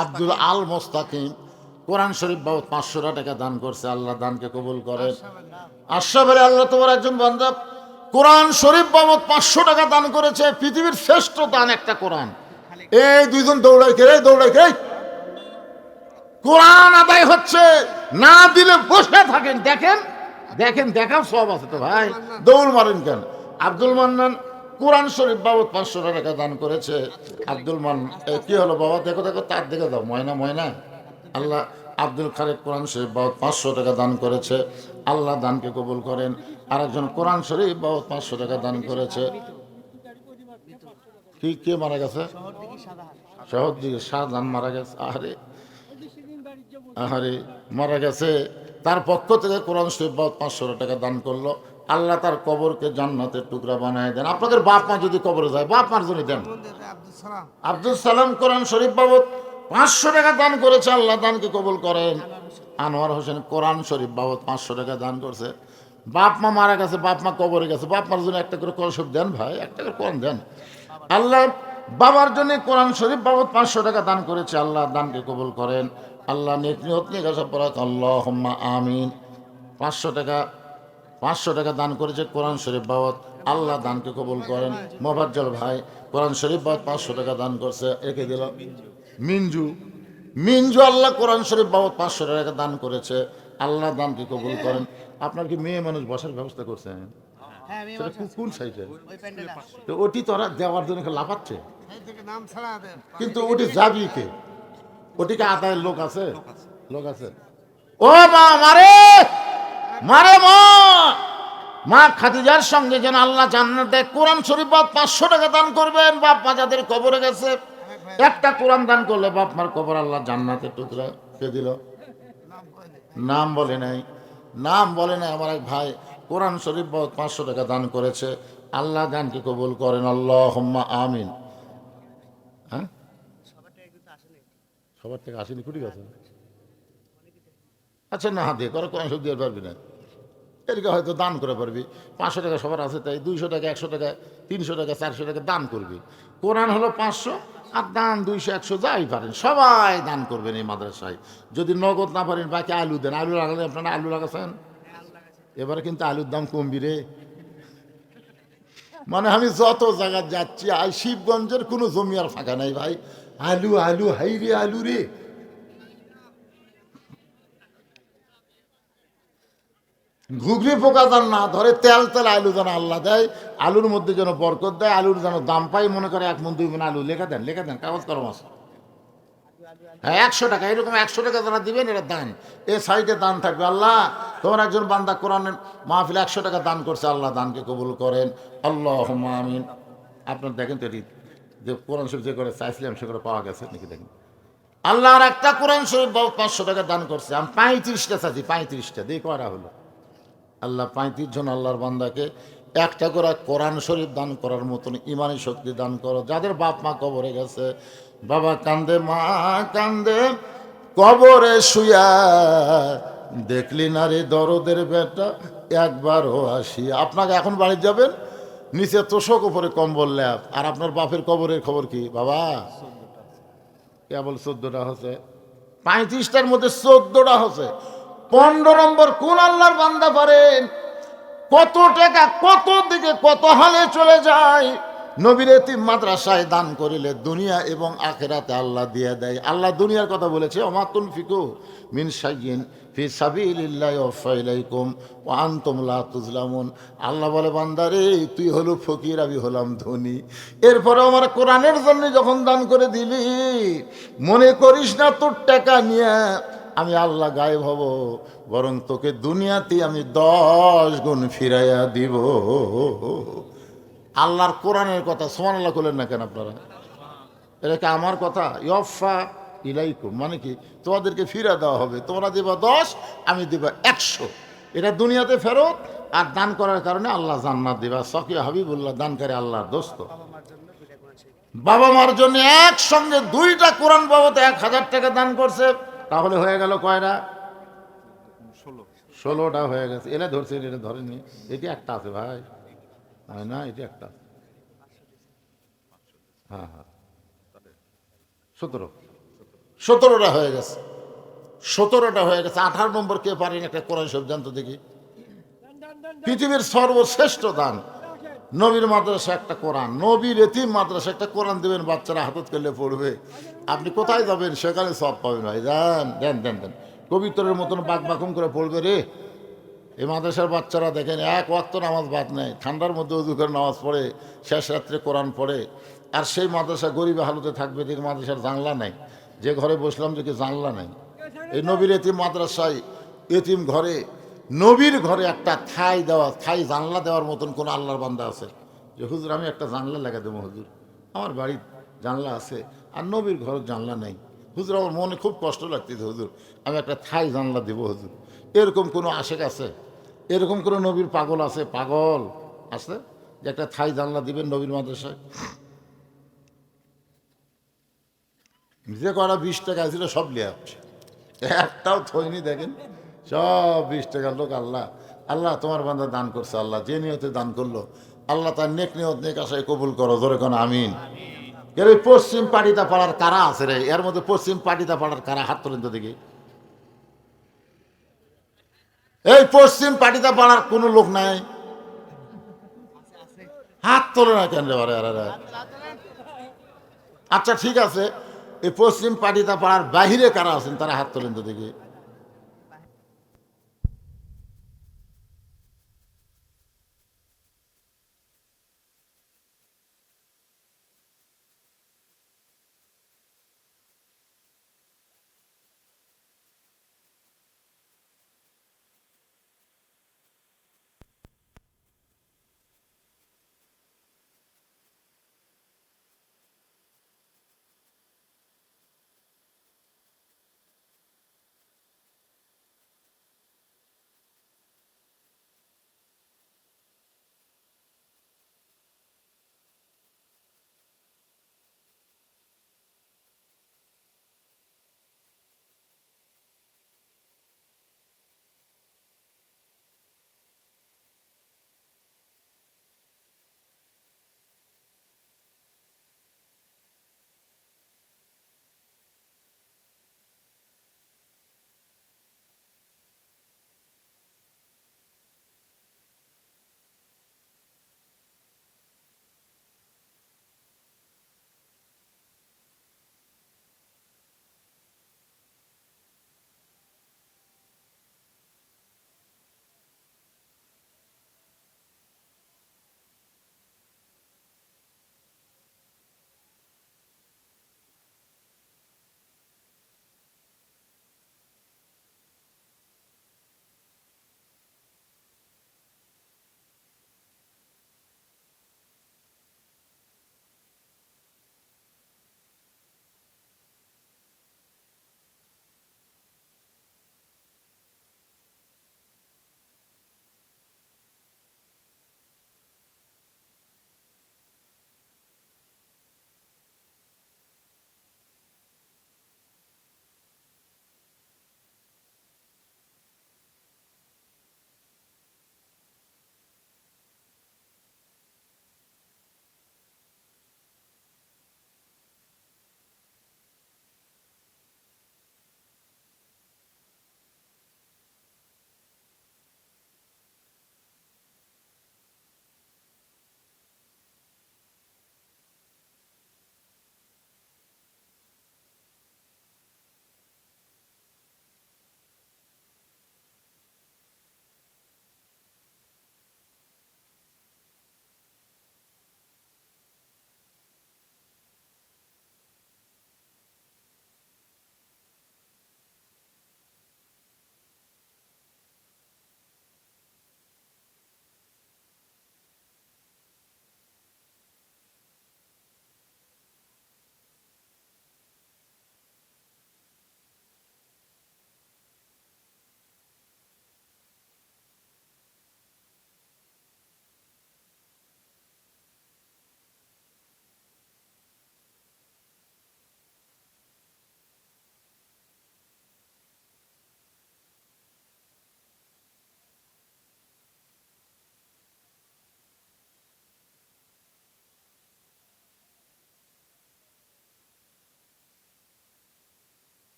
আব্দুল আল মোস্তাকিম। কোরআন শরীফ বাবদ 500 টাকা দান করছে। আল্লাহ দানকে কবুল করেন। আশরাফের আল্লাহ তোমার একজন বান্দা কোরআন শরীফ বাবদ 500 টাকা দান করেছে। পৃথিবীর শ্রেষ্ঠ দান একটা কোরআন। এই দুইজন দৌড়াই কোরআন আদায় হচ্ছে, না দিলে বসে থাকেন, দেখেন দেখেন, দেখার সব আছে তো ভাই, দৌড় মারেন কেন? আব্দুল মান্নান কোরআন শরীফ বাবদ 500 টাকা দান করেছে। আব্দুল কি হলো বাবা? দেখো দেখো, তার দেখে দাও, ময়না ময়না। আল্লাহ আব্দুল খালেক কোরআন শরীফ বাবদ 500 টাকা দান করেছে। আল্লাহ দানকে কবুল করেন। আরেকজন কোরআন শরীফ বাবদ 500 টাকা দান করেছে। কি কে মারা গেছে? শহর দিকে শাহজাহান মারা গেছে। আহারে আহারে মারা গেছে। তার পক্ষ থেকে কোরআন শরীফ বাবদ 500 টাকা দান করলো। আল্লাহ তার কবরকে জান্নাতের টুকরা বানায় দেন। আপনাদের বাপ মা যদি কবরে যায়, বাপ মার জন্য দেন। আব্দুল সালাম কোরআন শরীফ বাবদ 500 টাকা দান করেছে। আল্লাহ দানকে কবুল করেন। আনোয়ার হোসেন কোরআন শরীফ বাবদ 500 টাকা দান করছে। বাপ মা মারা গেছে, বাপ মা কবরে গেছে, বাপ মার জন্য একটা করে কোরআন শরীফ দেন ভাই, একটা করে কোরআন দেন। আল্লাহ বাবার জন্য কোরআন শরীফ বাবদ 500 টাকা দান করেছে। আল্লাহ দানকে কবুল করেন। আল্লাহ আল্লাহুম্মা আমিন। 500 টাকা দান করেছে কোরআন শরীফ বাবদ। আল্লাহ দানকে কবুল করেন। মোফাজ্জল ভাই কোরআন শরীফ বাবদ 500 টাকা দান করছে। একে দিল মিঞ্জু। আল্লাহ কোরআন শরীফ বাবদ 500 টাকা দান করেছে। আল্লাহ দানকে কবুল করেন। আপনার কি মেয়ে মানুষ বসার ব্যবস্থা করছেন? কোন সাইডে? ওটি তোরা দেওয়ার জন্য লাফাচ্ছে, কিন্তু ওটি যাবি কে? ওটিকে আদায়ের লোক আছে, লোক আছে। ও মা, মারে মারে মা খাদিজার সঙ্গে যেন আল্লাহ জান্নাত দেয়। কোরআন শরীফ বাবদ 500 টাকা দান করবেন। বাপ মা যাদের কবরে গেছে, একটা কোরআন দান করলে বাপ মার কবর আল্লাহ জান্নাতের টুকরা কে দিল? নাম বলে নাই, নাম বলে নাই। আমার এক ভাই কোরআন শরীফ বাবদ 500 টাকা দান করেছে। আল্লাহ দানকে কবুল করেন, আল্লাহুম্মা আমিন। হ্যাঁ, সবার থেকে আসেনি, কুটি গেছে। আচ্ছা না, দিয়ে করে কোরআন শরীফ দিয়ে পারবি না, এদিকে হয়তো দান করে পারবি। 500 টাকা সবার আছে, তাই 200 টাকা, 100 টাকা, 300 টাকা, 400 টাকা দান করবি। কোরআন হলো 500, আর দান 200, 100 যাই পারেন সবাই দান করবেন এই মাদ্রাসায়। যদি নগদ না পারেন, বাকি আলু দেন। আলু লাগালে, আপনারা আলু লাগাচ্ছেন, এবারে কিন্তু আলুর দাম কমবি রে। মানে আমি যত জায়গা যাচ্ছি, শিবগঞ্জের কোনো জমি আর ফাঁকা নাই ভাই। আলু আলু, হাই রে আলু রে। ঘুগরি পোকা যেন না ধরে, তেল তেল আলু যেন আল্লাহ দেয়, আলুর মধ্যে যেন বরকত দেয়, আলুর যেন দাম পাই। মনে করে 1 মণ 2 মণ আলু লেখা দেন, কাগজ কলম আছে। হ্যাঁ, 100 টাকা, এরকম 100 টাকা যারা দিবেন এটা দান। এ সাইডে দান থাকবে। আল্লাহ তোমার একজন বান্দা কোরআনের মাহফিলে 100 টাকা দান করছে। আল্লাহ দানকে কবুল করেন, আল্লাহুম্মা আমিন। আপনার দেখেন তো এটি যে কোরআন শরীফ যে করে চাইছিলাম সে করে পাওয়া গেছে নাকি দেখেন। আল্লাহর একটা কোরআন শরীফ 500 টাকা দান করছে। আমি 35টা চাইছি, 35টা দিয়ে করা হলো। আল্লাহ 35 জন আল্লাহর বান্দাকে একটা করে কোরআন শরীফ দান করার মতন ইমানি শক্তি দান করো। যাদের বাপ মা কবরে গেছে, বাবা কান্দে মা কান্দে কবরে শুয়া, দেখলি না রে দরদের বেটা একবারও আসি। আপনাকে এখন বাড়ি যাবেন, নিচে তোষক উপরে কম্বল ল্যাপ, আর আপনার বাপের কবরের খবর কি বাবা? কেবল 14টা হচ্ছে, 35টার মধ্যে 14টা হচ্ছে। 15 নম্বর কোন আল্লাহর বান্দা পারেন কত টাকা কত দিকে কত হালে চলে যায়। নবীর এতিম মাদ্রাসায় দান করিলে দুনিয়া এবং আখেরাতে আল্লাহ দিয়ে দেয়। আল্লাহ দুনিয়ার কথা বলেছে, ওমা তুনফিকু মিন শাইইন ফি সাবিলিল্লাহি ইউওয়াফা ইলাইকুম ওয়া আনতুম লা তুজলামুন। আল্লাহ বলে বান্দারে তুই হলো ফকির, আমি হলাম ধনী, এরপরে আমার কোরআনের জন্য যখন দান করে দিলি, মনে করিস না তোর টাকা নিয়ে আমি আল্লাহ গায়েব হব, বরং তোকে দুনিয়াতে আমি 10 গুণ ফিরাইয়া দিব। আল্লাহর কোরআনের কথা, সুবহানাল্লাহ বলেন না কেন আপনারা? এটা কি আমার কথা? ইউওয়াফা ইলাইকুম মানে কি? তোমাদেরকে ফিরা দেওয়া হবে, তোমরা দিবা 10, আমি দিবা 100। এটা দুনিয়াতে ফেরত, আর দান করার কারণে আল্লাহ জান্নাত দিবা। সকি হাবিবুল্লাহ দানকারী আল্লাহর দোস্ত। বাবা মার জন্য একসঙ্গে 2টা কোরআন বাবদ 1000 টাকা দান করছে, তাহলে হয়ে গেল কয়টা? 16টা হয়ে গেছে। এরা ধরছে, এটা ধরেনি, এটি একটা আছে ভাই, হয় না? এটি একটা, হ্যাঁ হ্যাঁ 17টা হয়ে গেছে। 17টা হয়ে গেছে। 18 নম্বর কে পারেন একটা কোরআন শরীফ জানতো দেখি? পৃথিবীর সর্বশ্রেষ্ঠ দান নবীর মাদ্রাসা একটা কোরআন, নবীর এতিম মাদ্রাসা একটা কোরআন দেবেন, বাচ্চারা হাতত করলে পড়বে। আপনি কোথায় যাবেন? সেখানে সব পাবেন ভাই। দেন দেন দেন দেন, কবিতরের মতন বাক বাকুম করে পড়বে রে। এই মাদ্রাসার বাচ্চারা দেখেন এক ওয়াক্ত নামাজ বাদ নেয়, ঠান্ডার মধ্যে উজু করে নামাজ পড়ে, শেষ রাত্রে কোরআন পড়ে। আর সেই মাদ্রাসা গরিব হালতে থাকবে, যে মাদ্রাসার জানলা নাই। যে ঘরে বসলাম যে কি জানলা নাই। এই নবীর এতিম মাদ্রাসায়, এতিম ঘরে, নবীর ঘরে একটা ঠাই দেওয়া, ঠাই জানলা দেওয়ার মতন কোন আল্লাহর বান্দা আছে যে হুজুর আমি একটা জানলা লাগা দেবো? হুজুর আমার বাড়ির জানলা আছে, আর নবীর ঘরের জানলা নেই। হুজুর আমার মনে খুব কষ্ট লাগতেছে, হুজুর আমি একটা ঠাই জানলা দেবো হুজুর। এরকম কোনো আশেক আছে? এরকম কোনো নবীর পাগল আছে? পাগল আছে যে একটা ঠাই জানলা দিবেন নবীর মাদ্রাসায়? যে করা 20 টাকা ছিল সব লিয়ে আসছে, একটাও থইনি। দেখেন সব 20 টাকার লোক। আল্লাহ আল্লাহ তোমার বান্দা দান করছে, আল্লাহ যে নিয়তে দান করলো, আল্লাহ তার নেক নিয়ত নেক আশায় কবুল করো। ধরে কোন আমিন। এর ওই পশ্চিম পাটিতা পাড়ার কারা আছে রে? এর মধ্যে পশ্চিম পাটিতা পাড়ার কারা? হাত তোলেন তো দেখি। এই পশ্চিম পাটিতা পাড়ার কোনো লোক নাই? হাত তোলে না কেন রে? আচ্ছা ঠিক আছে, এই পশ্চিম পাটিতা পাড়ার বাহিরে কারা আছেন? তারা হাত তোলেন তো দেখি।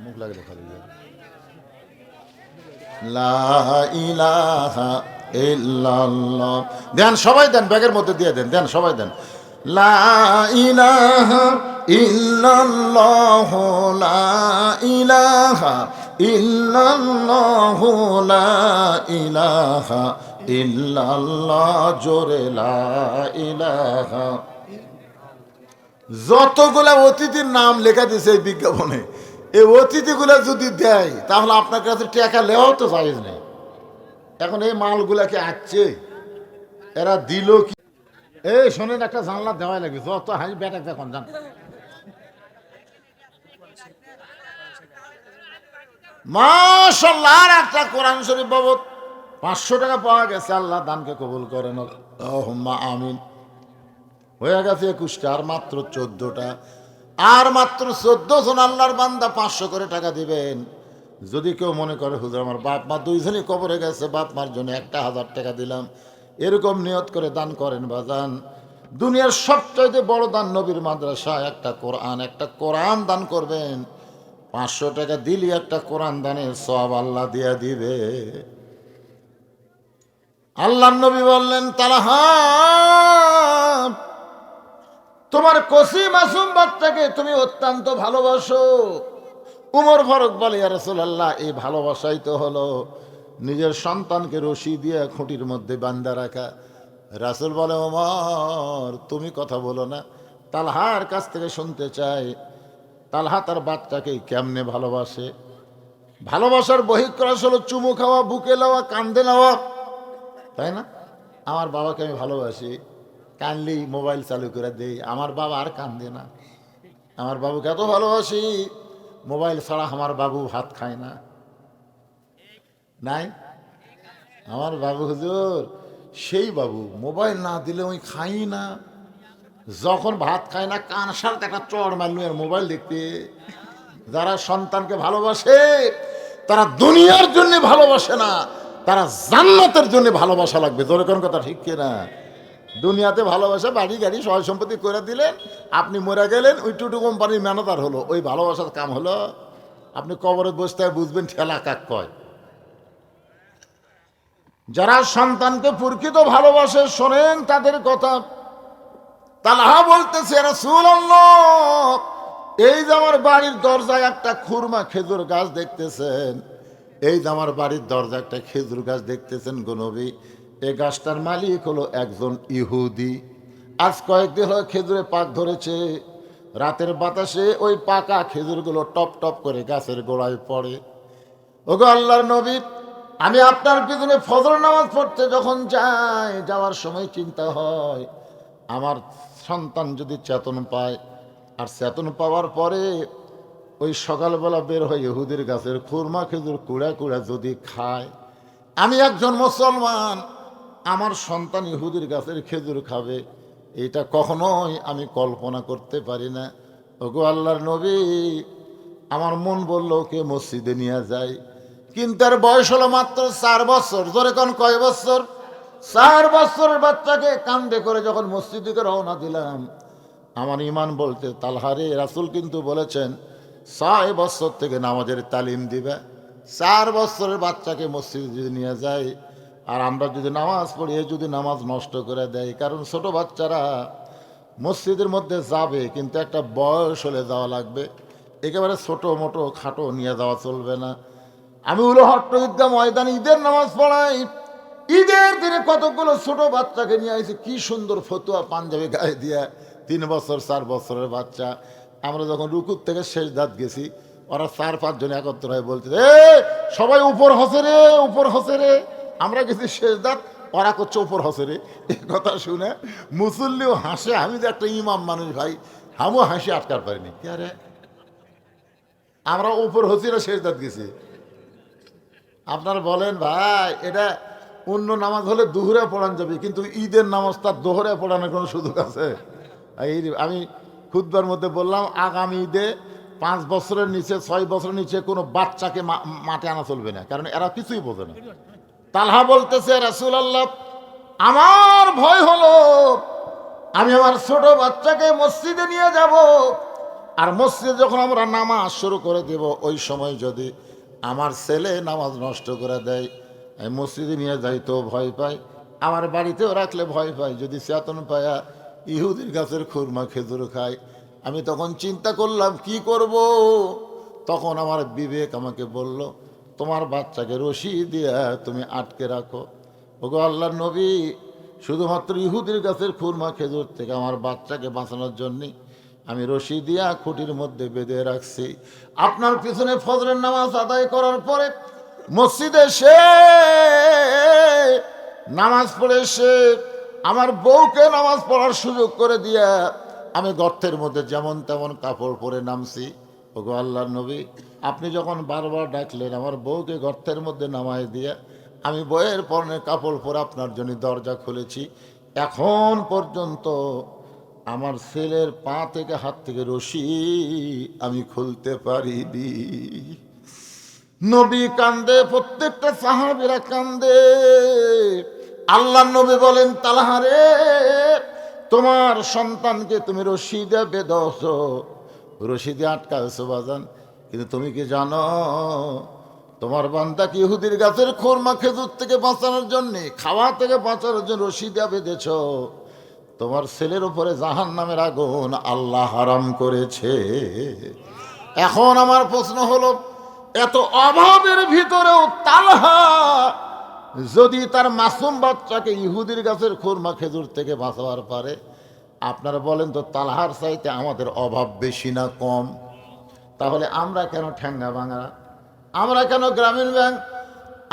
মুখ লাগলে খালি লা ইলাহা ইল্লাল্লাহ দেন, সবাই দেন, ব্যাগের মধ্যে দিয়ে দেন, দেন সবাই দেন। লা ইলাহা ইল্লাল্লাহ, লা ইলাহা ইল্লাল্লাহ, লা ইলাহা ইল্লাল্লাহ, জোরে লা ইলাহা। যতগুলা অতিথির নাম লেখা দিয়েছে এই বিজ্ঞাপনে, এই অতিথিগুলা যদি দেয় তাহলে আপনার কাছে টাকা নেওয়াও তো জায়েজ নেই। এখন এই মালগুলাকে আসছে, এরা দিল কি? এই শোনেন, একটা জানলা দেওয়াই লাগবে, যত হাই ব্যাটা দেখুন জান। মাশাআল্লাহ, আর একটা কোরআন শরীফ বাবদ 500 টাকা পাওয়া গেছে। আল্লাহ দানকে কবুল করেন, আল্লাহুম্মা আমিন। হয়ে গেছে 21টা, আর মাত্র 14টা, আর মাত্র 14 জন আল্লাহর বান্দা 500 করে টাকা দিবেন। যদি কেউ মনে করে হুজুর আমার বাপ মা দুইজনই কবরে গেছে, বাপ মার জন্য 1000 টাকা দিলাম, এরকম নিয়ত করে দান করেন বাজান। দুনিয়ার সবচাইতে বড় দান নবীর মাদ্রাসা, একটা কোরআন দান করবেন। 500 টাকা দিলি একটা কোরআন দানের সওয়াব আল্লাহ দিয়া দিবে। আল্লাহর নবী বললেন, তালহা, তোমার কসি মাসুম বাচ্চাকে তুমি অত্যন্ত ভালোবাসো। উমর ফারুক বলে, ইয়া রাসূলুল্লাহ, এই ভালোবাসাই তো হলো নিজের সন্তানকে রশি দিয়ে খুঁটির মধ্যে বান্ধা রাখা। রাসূল বলে, ওমর তুমি কথা বলো না, তালহার কাছ থেকে শুনতে চাই, তালহা তার বাচ্চাকে কেমনে ভালোবাসে। ভালোবাসার বহিঃপ্রকাশ হলো চুমু খাওয়া, বুকে নেওয়া, কান্দে নেওয়া, তাই না? আমার বাবাকে আমি ভালোবাসি, কানলি মোবাইল চালু করে দেই, আমার বাবা আর কান্দে না। আমার বাবুকে এত ভালোবাসি, মোবাইল ছাড়া আমার বাবু ভাত খায় না। নাই আমার বাবু হুজুর সেই বাবু, মোবাইল না দিলে ওই খাই না। যখন ভাত খায় না, কান সারতে একটা চড় মারলু আর মোবাইল দেখতে। যারা সন্তানকে ভালোবাসে তারা দুনিয়ার জন্য ভালোবাসে না, তারা জান্নাতের জন্য ভালোবাসা লাগবে। তোর কোন কথা ঠিক কিনা? দুনিয়াতে ভালোবাসা, বাড়ি গাড়ি সয় সম্পত্তি করে দিলেন, আপনি মরে গেলেন, ওই টুটু কোম্পানির ম্যানেজার হলো, ওই ভালোবাসার কাম হলো? আপনি কবরে বসতে বুঝবেন ঠেলা কাক কয়। যারা সন্তানকে প্রকৃত ভালোবাসে, শোনেন তাদের কথা। তালহা বলতেছে, রাসূলুল্লাহ, এই যে আমার বাড়ির দরজায় একটা খুরমা খেজুর গাছ দেখতেছেন, এই যে আমার বাড়ির দরজায় একটা খেজুর গাছ দেখতেছেন গো নবী, এই গাছটার মালিক হলো একজন ইহুদি। আজ কয়েকদিন হলো খেজুরে পাক ধরেছে, রাতের বাতাসে ওই পাকা খেজুরগুলো টপ টপ করে গাছের গোড়ায় পড়ে। ওগো আল্লাহর নবী, আমি আপনার পিছনে ফজর নামাজ পড়তে যখন যাই, যাওয়ার সময় চিন্তা হয় আমার সন্তান যদি চেতন পায়, আর চেতন পাওয়ার পরে ওই সকালবেলা বের হয়ে ইহুদির গাছের খুরমা খেজুর কুড়া কুড়া যদি খায়, আমি একজন মুসলমান, আমার সন্তান ইহুদির গাছের খেজুর খাবে, এটা কখনোই আমি কল্পনা করতে পারি না। ওগো আল্লাহর নবী, আমার মন বলল ওকে মসজিদে নিয়ে যায়, কিন্তু তার বয়স হলো মাত্র 4 বছর। ধরে কোন কয় বছর? 4 বছরের বাচ্চাকে কান্দে করে যখন মসজিদে রওনা দিলাম, আমার ইমান বলতে, তালহারে, রাসূল কিন্তু বলেছেন 6 বছর থেকে নামাজের তালিম দিবে। 4 বছরের বাচ্চাকে মসজিদে যদি নিয়ে যায়, আর আমরা যদি নামাজ পড়িয়ে যদি নামাজ নষ্ট করে দেয়, কারণ ছোট বাচ্চারা মসজিদের মধ্যে যাবে, কিন্তু একটা বয়স হলে যাওয়া লাগবে, একেবারে ছোটো মোটো খাটো নিয়ে যাওয়া চলবে না। আমি উলহট্ট ঈদগাহ ময়দানে ঈদের নামাজ পড়াই, ঈদের দিনে কতগুলো ছোট বাচ্চাকে নিয়ে আসি, কি সুন্দর ফতুয়া পাঞ্জাবি গায়ে দিয়া, 3 বছর 4 বছরের বাচ্চা। আমরা যখন রুকুর থেকে শেষ দাঁত গেছি, ওরা 4-5 জন একত্র হয়ে বলছে, সবাই উপর হসে রে, উপর হসে রে। আমরা গেছি শেষ দাঁত, ওরা করছে উপর হসে রে। এই কথা শুনে মুসল্লিও হাসে, আমি যে একটা ইমাম মানুষ ভাই, আমিও হাসি আটকার পারিনি। কে রে, আমরা উপর হসিরা শেষ দাঁত গেছি। আপনারা বলেন ভাই, এটা অন্য নামাজ হলে দুহরে পড়ানো যাবে, কিন্তু ঈদের নামাজ তার দোহরে পড়ানোর কোনো সুযোগ আছে? আমি খুতবার মধ্যে বললাম, আগামী ঈদে 5 বছরের নিচে 6 বছরের নিচে কোনো বাচ্চাকে মাঠে আনা চলবে না, কারণ এরা কিছুই বোঝে না। তালহা বলতেছে, রাসূলুল্লাহ, আমার ভয় হলো আমি আমার ছোট বাচ্চাকে মসজিদে নিয়ে যাব, আর মসজিদে যখন আমরা নামাজ শুরু করে দেব, ওই সময় যদি আমার ছেলে নামাজ নষ্ট করে দেয়, আমি মসজিদে নিয়ে যাইতেও ভয় পাই, আমার বাড়িতেও রাখলে ভয় পাই, যদি চেতন পায়া ইহুদির গাছের খুরমা খেজুর খায়। আমি তখন চিন্তা করলাম কি করব। তখন আমার বিবেক আমাকে বলল, তোমার বাচ্চাকে রশি দিয়া তুমি আটকে রাখো। ওগো আল্লাহর নবী, শুধুমাত্র ইহুদির গাছের খুরমা খেজুর থেকে আমার বাচ্চাকে বাঁচানোর জন্যে আমি রশি দিয়া খুঁটির মধ্যে বেঁধে রাখছি। আপনার পিছনে ফজরের নামাজ আদায় করার পরে মসজিদে এসে নামাজ পড়ে এসে আমার বউকে নামাজ পড়ার সুযোগ করে দিয়া আমি গর্তের মধ্যে যেমন তেমন কাপড় পরে নামছি। ওগো আল্লাহর নবী, আপনি যখন বারবার ডাকলেন, আমার বউকে গর্তের মধ্যে নামায় দিয়া আমি বইয়ের পরনে কাপড় পরে আপনার জন্য দরজা খুলেছি। এখন পর্যন্ত আমার ছেলের পা থেকে হাত থেকে রশি আমি খুলতে পারিনি। নবী কান্দে, প্রত্যেকটা সাহাবীরা কান্দে। আল্লাহর নবী বলেন, তালহা রে, তোমার সন্তানকে তুমি রশি দিয়ে বেঁধেছ, রশি দিয়ে আটকাছো বাজান, কিন্তু তুমি কি জানো তোমার বান্দাকে ইহুদির গাছের খুরমা খেজুর থেকে বাঁচানোর জন্য, খাওয়া থেকে বাঁচানোর জন্য রশি দিয়ে বেঁধেছ। তোমার ছেলের উপরে জাহান্নামের আগুন আল্লাহ হারাম করেছে। এখন আমার প্রশ্ন হলো, এত অভাবের ভিতরেও তালহা যদি তার মাসুম বাচ্চাকে ইহুদির গাছের খুরমা খেজুর থেকে বাঁচাবার পারে, আপনারা বলেন তো তালহার চাইতে আমাদের অভাব বেশি না কম? তাহলে আমরা কেন ঠ্যাঙ্গা ভাঙা, আমরা কেন গ্রামীণ ব্যাংক,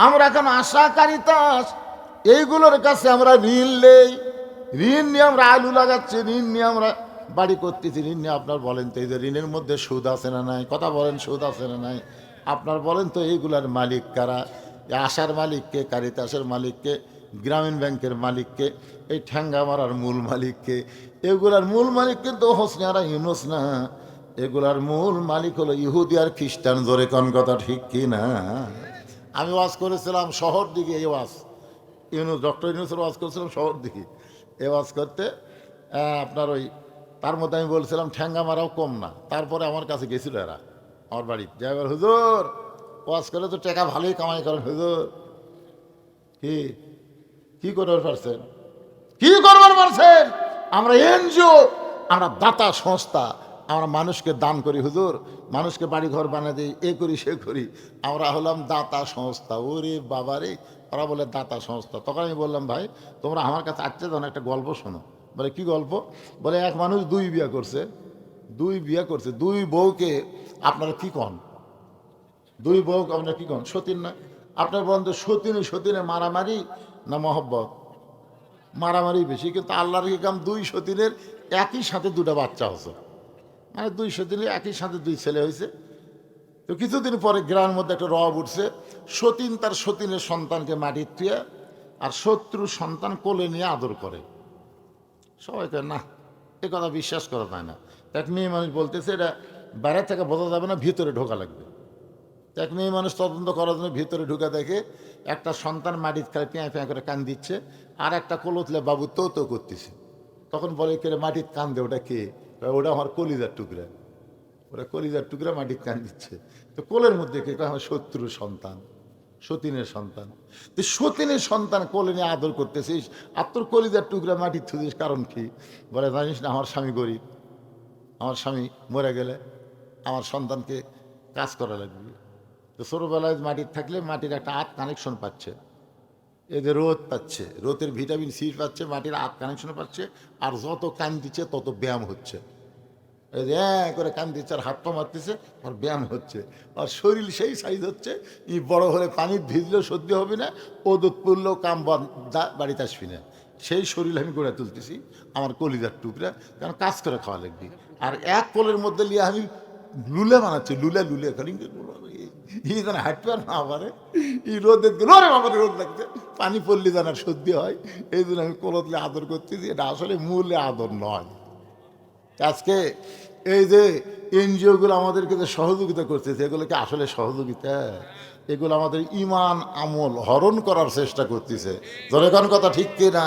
আমরা কেন আশা কারিতাস, এইগুলোর কাছে আমরা ঋণ নেই? ঋণ নিয়ে আমরা আলু লাগাচ্ছি, ঋণ নিয়ে আমরা বাড়ি করতেছি, ঋণ নিয়ে আপনার বলেন তো এই যে ঋণের মধ্যে সুদ আছে না নাই? কথা বলেন, সুদ আছে না নাই? আপনার বলেন তো এইগুলার মালিক কারা? আশার মালিককে, কারিতাসের মালিককে, গ্রামীণ ব্যাংকের মালিককে, এই ঠ্যাঙ্গা মারার মূল মালিককে? এগুলার মূল মালিক কিন্তু হোসনে আর ইউনুস না, এগুলার মূল মালিক হলো ইহুদি আর খ্রিস্টান। জোরে কোন কথা ঠিক কি না? আমি ওয়াজ করেছিলাম শহর দিকে, এই ওয়াজ ইউনুস, ডক্টর ইউনুসের ওয়াজ করেছিলাম শহর দিকে। এই ওয়াজ করতে আপনার ওই তার মধ্যে আমি বলছিলাম ঠ্যাঙ্গা মারাও কম না। তারপরে আমার কাছে গেছিল এরা, আমার বাড়ি যাই, হুজুর ওয়াজ করলে তো টাকা ভালোই কামাই করেন হুজুর, কি কি করবার পারছেন, কি করবার পারছেন? আমরা এনজিও, আমরা দাতা সংস্থা, আমরা মানুষকে দান করি হুজুর, মানুষকে বাড়ি ঘর বানিয়ে দিই, এ করি সে করি, আমরা হলাম দাতা সংস্থা। ওরে বাবারে, ওরা বলে দাতা সংস্থা। তখন আমি বললাম, ভাই তোমরা আমার কাছে আসছে তখন একটা গল্প শোনো। বলে কি গল্প? বলে এক মানুষ দুই বিয়ে করছে, দুই বউকে আপনারা কি কন, দুই বউ আপনার কি কন, সতীন না? আপনার বলেন তো সতীনে মারামারি না মহব্বত? মারামারি বেশি, কিন্তু আল্লাহর কি কাম, দুই সতীনের একই সাথে দুটা বাচ্চা হচ্ছে, মানে দুই সতীনের একই সাথে দুই ছেলে হয়েছে। তো কিছুদিন পরে গ্রামের মধ্যে একটা রব উঠছে, সতীন তার সতীনের সন্তানকে মাটির থুয়ে আর শত্রু সন্তান কোলে নিয়ে আদর করে। সবাইকে না, এ কথা বিশ্বাস করা যায় না। এক মেয়ে মানুষ বলতেছে এটা বাইরে থেকে বোঝা যাবে না, ভিতরে ঢোকা লাগবে। এক মেয়ে মানুষ তদন্ত করার জন্য ভিতরে ঢুকে দেখে একটা সন্তান মাটির খালে পেঁয়া পেঁয়া করে কান দিচ্ছে, আর একটা কোলতলে বাবু তো করতেছে। তখন বলে কে মাটির কান দে, ওটা কে? ওটা আমার কলিজার টুকরা, ওরা কলিজার টুকরা মাটির কান দিচ্ছে। তো কোলের মধ্যে কে? আমার শত্রুর সন্তান, সতীনের সন্তান। তো সতীনের সন্তান কোলে নিয়ে আদর করতেছিস, আর তোর কলিজার টুকরা মাটির থুদিস, কারণ কি? বলে জানিস না, আমার স্বামী গরিব, আমার স্বামী মরে গেলে আমার সন্তানকে কাজ করা লাগবে। তো ছোটোবেলায় মাটির থাকলে মাটির একটা আত কানেকশন পাচ্ছে, এই যে রোদ পাচ্ছে, রোদের ভিটামিন সি পাচ্ছে, মাটির আত কানেকশন পাচ্ছে, আর যত কান দিচ্ছে তত ব্যায়াম হচ্ছে। এই যে করে কান দিচ্ছে আর হাত পা মারতেছে, আর ব্যায়াম হচ্ছে, আর শরীর সেই সাইজ হচ্ছে। বড় হলে পানির ভিজলেও সহ্য হবে না, ও দুধ পড়লেও কাম বাড়িতে আসবি না, সেই শরীর আমি গড়ে তুলতেছি আমার কলিজার টুকরা, কারণ কাজ করে খাওয়া লাগবে। আর এক কোলের মধ্যে নিয়ে আমি লুলে বানাচ্ছি, লুলে খালি যেন হাঁটতে আর না পারে, এই রোদের দিল রে বাবা, রোদ লাগছে, পানি পড়লে যেন আর সর্দি হয়, এই জন্য আমি কোলতলে আদর করতেছি। এটা আসলে মূলে আদর নয়। আজকে এই যে এনজিওগুলো আমাদেরকে যে সহযোগিতা করতেছে, এগুলোকে আসলে সহযোগিতা? এগুলো আমাদের ইমান আমল হরণ করার চেষ্টা করতেছে। জনগণ কথা ঠিক কিনা?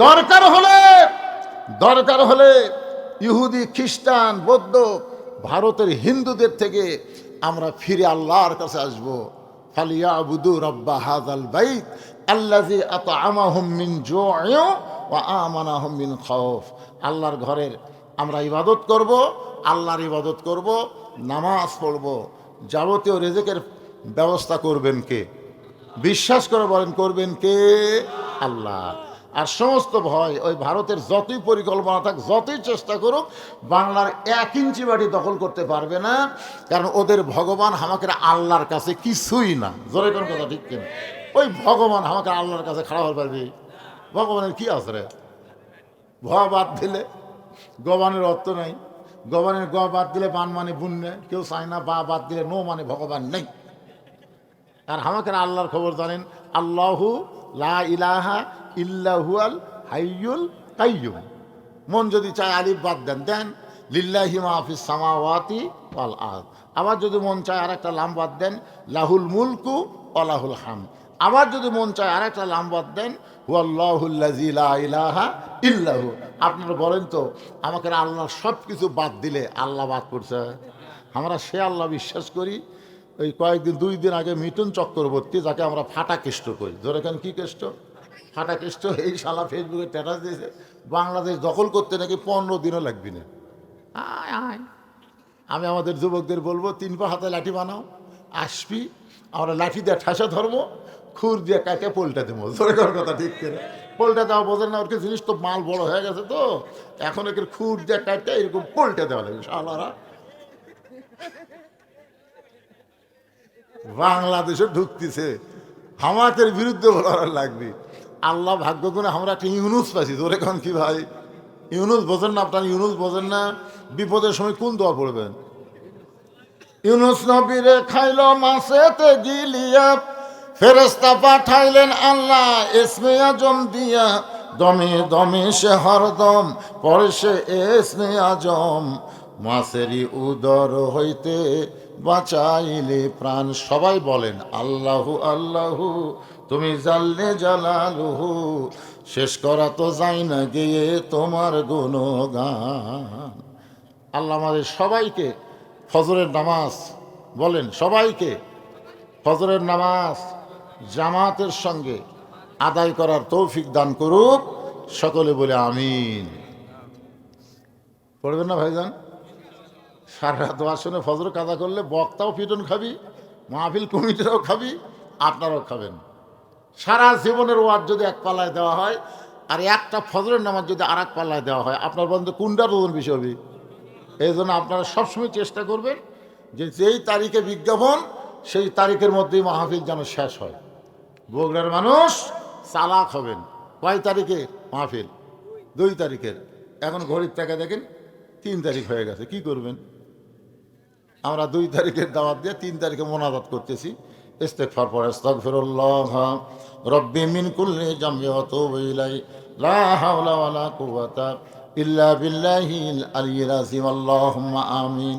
দরকার হলে দরকার হলে ইহুদি, খ্রিস্টান, বৌদ্ধ, ভারতের হিন্দুদের থেকে আমরা ফিরে আল্লাহর কাছে আসবো। ফালিয়াবুদু রাব্বা হাযাল বাইত আল্লাযী আত'আমাহুম মিন জু'ইন ওয়া আমানাহুম মিন খাউফ। আল্লাহর ঘরের আমরা ইবাদত করব, আল্লাহর ইবাদত করব, নামাজ পড়ব। যাবতীয় রিজিকের ব্যবস্থা করবেন কে? বিশ্বাস করে বলেন, করবেন কে? আল্লাহ। আর সমস্ত ভয় ওই ভারতের যতই পরিকল্পনা থাক, যতই চেষ্টা করুক, বাংলার 1 ইঞ্চি বাড়ি দখল করতে পারবে না। কারণ ওদের ভগবান আমাকে আল্লাহর কাছে কিছুই না। জোরে কোন কথা ঠিক কিনা? ওই ভগবান আমাকে আল্লাহর কাছে খাড়া হতে পারবে? ভগবানের কি আছে রে? ভ বাদ দিলে গবানের অর্থ নাই। গবানের গ বাদ দিলে বান মানে বুন্নে, কেউ চায় না। বা বাদ দিলে নো মানে ভগবান নেই। আর আমাকে আল্লাহর খবর জানেন, আল্লাহু লা ইলাহা ইল্লাহুয়াল হাইয়ুল কাইয়ুম। মন যদি চায় আলিফ বাদ দেন, দেন লিল্লাহি মা ফিস সামাওয়াতি ওয়াল আরদ। আবার যদি মন চায় আরেকটা লাম বাদ দেন, লাহুল মুলকু ওয়া লাহুল হামদ। আবার যদি মন চায় আরেকটা লাম বাদ দেন, হুয়াল্লাহুল্লাযী লা ইলাহা ইল্লাহু। আপনারা বলেন তো, আমাকে আল্লাহ সব কিছু বাদ দিলে আল্লাহ বাদ করছে? আমরা সে আল্লাহ বিশ্বাস করি। ওই কয়েকদিন 2 দিন আগে মিঠুন চক্রবর্তী, যাকে আমরা ফাটা কেষ্ট করি, ধরে কেন কি কেষ্ট, ফাটা কেষ্ট, এই শালা ফেসবুকে স্ট্যাটাস দিয়েছে বাংলাদেশ দখল করতে নাকি 15 দিনও লাগবে না। আয় আয়, আমি আমাদের যুবকদের বলবো 3 পা হাতে লাঠি বানাও, আসবি, আমরা লাঠি দিয়ে ঠাসা ধরবো, খুর দিয়ে কাকে পোলটা দেবো। ধরে করার কথা ঠিক করে পোলটা দেওয়া বোঝেন না? ওর জিনিস তো মাল বড় হয়ে গেছে, তো এখন একে খুর দিয়ে কাটতে এরকম পোলটা দেওয়া লাগবে। শালারা বাংলাদেশে ঢুকতেছে, হামাকের বিরুদ্ধে বলার লাগবে। আল্লাহ ভাগ্য করে আমরা একটা ইউনুস পাইছি। ধরে কন কি ভাই, ইউনুস বোঝেন না? আপনার ইউনুস বোঝেন না? বিপদের সময় কোন দোয়া পড়বেন? ইউনুস নবীরে খাইল মাছেতে গিলিয়া, ফেরেশতা পাঠাইলেন আল্লাহ ইসমে আজম দিয়া। দমে দমে সে হরদম পরে সে ইসমে আজম, মাছেরই উদর হইতে বাঁচাইলে প্রাণ। সবাই বলেন আল্লাহু আল্লাহু, তুমি জাল্লে জালালুহু, শেষ করা তো যায় না গিয়ে তোমার গুণগান। আল্লাহ আমাদের সবাইকে ফজরের নামাজ, বলেন সবাইকে ফজরের নামাজ জামাতের সঙ্গে আদায় করার তৌফিক দান করুক। সকলে বলে আমিন। পড়বেন না ভাইজান? সারা রাত ওয়াজ শুনে ফজর কাদা করলে বক্তাও পিটন খাবি, মাহফিল কমিটিরাও খাবি, আপনারাও খাবেন। সারা জীবনের ওয়াজ যদি এক পাল্লায় দেওয়া হয়, আর একটা ফজরের নামাজ যদি আর এক পাল্লায় দেওয়া হয়, আপনার বন্ধু কোনটার ওজন বেশি হবে? এই জন্য আপনারা সবসময় চেষ্টা করবেন যে যেই তারিখে বিজ্ঞাপন, সেই তারিখের মধ্যেই মাহফিল যেন শেষ হয়। বগুড়ার মানুষ চালাক হবেন। কয় তারিখে মাহফিল? 2 তারিখের। এখন ঘড়ির টাকা দেখেন 3 তারিখ হয়ে গেছে, কি করবেন? আমরা 2 তারিখের দাওয়াত দিয়ে 3 তারিখে মোনাজাত করতেছি। ইস্তেগফার পড়ে আস্তাগফিরুল্লাহ রব্বি মিন কুল্লি জামবি ওয়া তুবু ইলাইহি লা হাওলা ওয়ালা কুওয়াতা ইল্লা বিল্লাহিল আলিয়্যিল আযীম। আল্লাহুম্মা আমিন।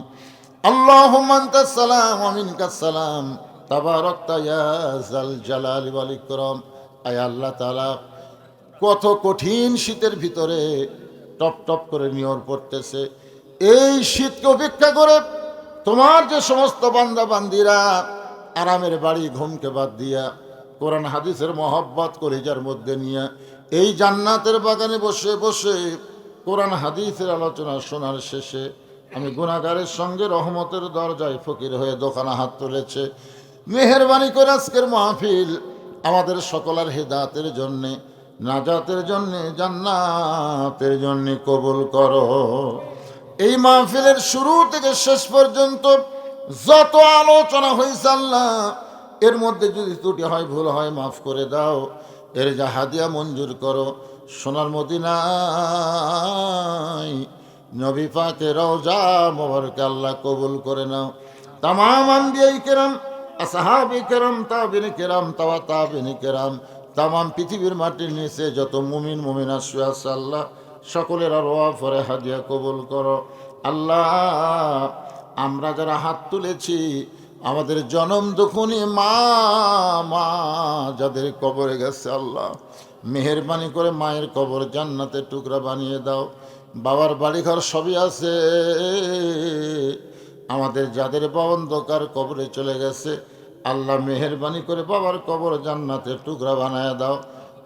আল্লাহুম্মা আনতাস সালাম ওয়া মিনকাস সালাম তাবারাকতা ইয়া যাল জালালি ওয়াল ইকরাম। আয় আল্লাহ তাআলা, কত কঠিন শীতের ভিতরে টপ টপ করে নিয়র পড়তেছে। এই শীতকে উপেক্ষা করে তোমার যে সমস্ত বান্দা বান্দিরা আরামের বাড়ি ঘুমকে বাদ দিয়া কোরআন হাদিসের মহব্বত কলিজার মধ্যে নিয়ে এই জান্নাতের বাগানে বসে বসে কোরআন হাদিসের আলোচনা শোনার শেষে আমি গুনাহগারের সঙ্গে রহমতের দরজায় ফকির হয়ে দোকানে হাত তুলেছে। মেহেরবানি করে আজকের মাহফিল আমাদের সকলের হেদায়েতের জন্যে, নাজাতের জন্যে, জান্নাতের জন্যে কবুল করো। এই মাহফিলের শুরু থেকে শেষ পর্যন্ত যত আলোচনা হয়েছে আল্লাহ, এর মধ্যে যদি ত্রুটি হয়, ভুল হয়, মাফ করে দাও। এর যা হাদিয়া মঞ্জুর করো। সোনার মদিনায় নবী পাকের রওজা মোবারকে আল্লাহ কবুল করে নাও। তামাম আম্বিয়াই কেরাম, আসহাবে কেরাম, তাবিঈন কেরাম, তাবিঈন কেরাম, তামাম পৃথিবীর মাটির নিচে যত মুমিন মুমিনা শুয়ে আছে আল্লাহ, সকলের আরওয়াহ ফরে হাদিয়া কবুল করো। আল্লাহ, আমরা যারা হাত তুলেছি, আমাদের জনম দুখুনি মা মা যাদের কবরে গেছে আল্লাহ, মেহেরবানি করে মায়ের কবর জান্নাতের টুকরা বানিয়ে দাও। বাবার বাড়িঘর সবই আছে, আমাদের যাদের বাবা অন্ধকার কবরে চলে গেছে, আল্লাহ মেহেরবানি করে বাবার কবর জান্নাতের টুকরা বানায় দাও।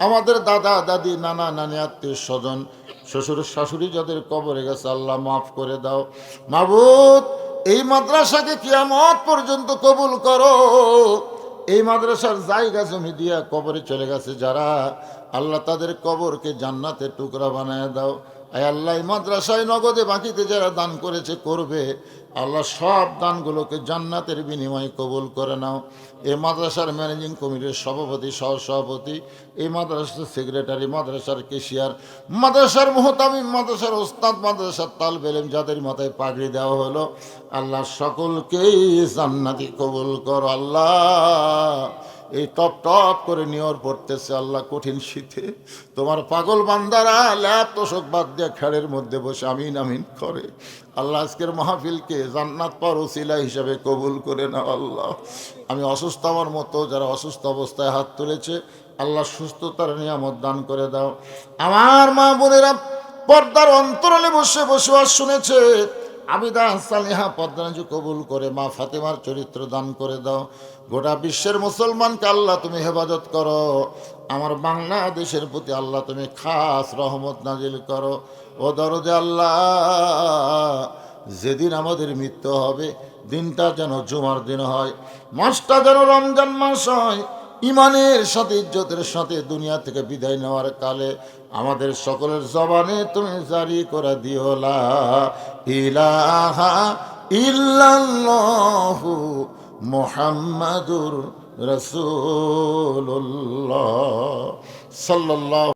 আমাদের দাদা দাদি নানা নানি আত্মীয় স্বজন শ্বশুর শাশুড়ি যাদের কবরে গেছে, আল্লাহ মাফ করে দাও। মাবুদ, এই মাদ্রাসাকে কিয়ামত পর্যন্ত কবুল করো। এই মাদ্রাসার জায়গা জমি দিয়া কবরে চলে গেছে যারা, আল্লাহ তাদের কবরকে জান্নাতের টুকরা বানায় দাও। আয় আল্লাহ, এই মাদ্রাসায় নগদে বাকিতে যারা দান করেছে করবে, আল্লাহ সব দানগুলোকে জান্নাতের বিনিময়ে কবুল করে নাও। এই মাদ্রাসার ম্যানেজিং কমিটির সভাপতি, সহসভাপতি, এই মাদ্রাসার সেক্রেটারি, মাদ্রাসার কেশিয়ার, মাদ্রাসার মুহতামিম, মাদ্রাসার ওস্তাদ, মাদ্রাসার তালবে ইলম যাদের মাথায় পাগড়ি দেওয়া হলো, আল্লাহ সকলকেই জান্নাতি কবুল করো। আল্লাহ, এই টপ টপ করে নিয়র পড়তেছে আল্লাহ কঠিন শীতে, তোমার পাগল বান্দারা ল্যাপ তোষক বাদ দিয়ে খেড়ের মধ্যে বসে আমিন আমিন করে। আল্লাহ, আজকের মাহফিলকে জান্নাত পাওয়ার ওসিলা হিসাবে কবুল করে নাও। আল্লাহ, আমি অসুস্থ, আমার মতো যারা অসুস্থ অবস্থায় হাত তুলেছে, আল্লাহ সুস্থতার নিয়ামত দান করে দাও। আমার মা বোনেরা পর্দার অন্তরালে বসে বসবাস শুনেছে, আবিদা সালিহা পদ্মানজু কবুল করে মা ফাতেমার চরিত্র দান করে দাও। গোটা বিশ্বের মুসলমানকে আল্লাহ তুমি হেফাজত করো। আমার বাংলাদেশের প্রতি আল্লাহ তুমি খাস রহমত নাজিল করো। ও দরদে আল্লাহ, যেদিন আমাদের মৃত্যু হবে, দিনটা যেন জুমার দিন হয়, মাসটা যেন রমজান মাস হয়। ইমানের সাথে, ইজ্জতের সাথে দুনিয়া থেকে বিদায় নেওয়ার কালে আমাদের সকলের জবানে তুমি জারি করে দিও লা ইলাহা ইল্লাল্লাহু মুহাম্মাদুর রাসূলুল্লাহ সাল্লাল্লাহু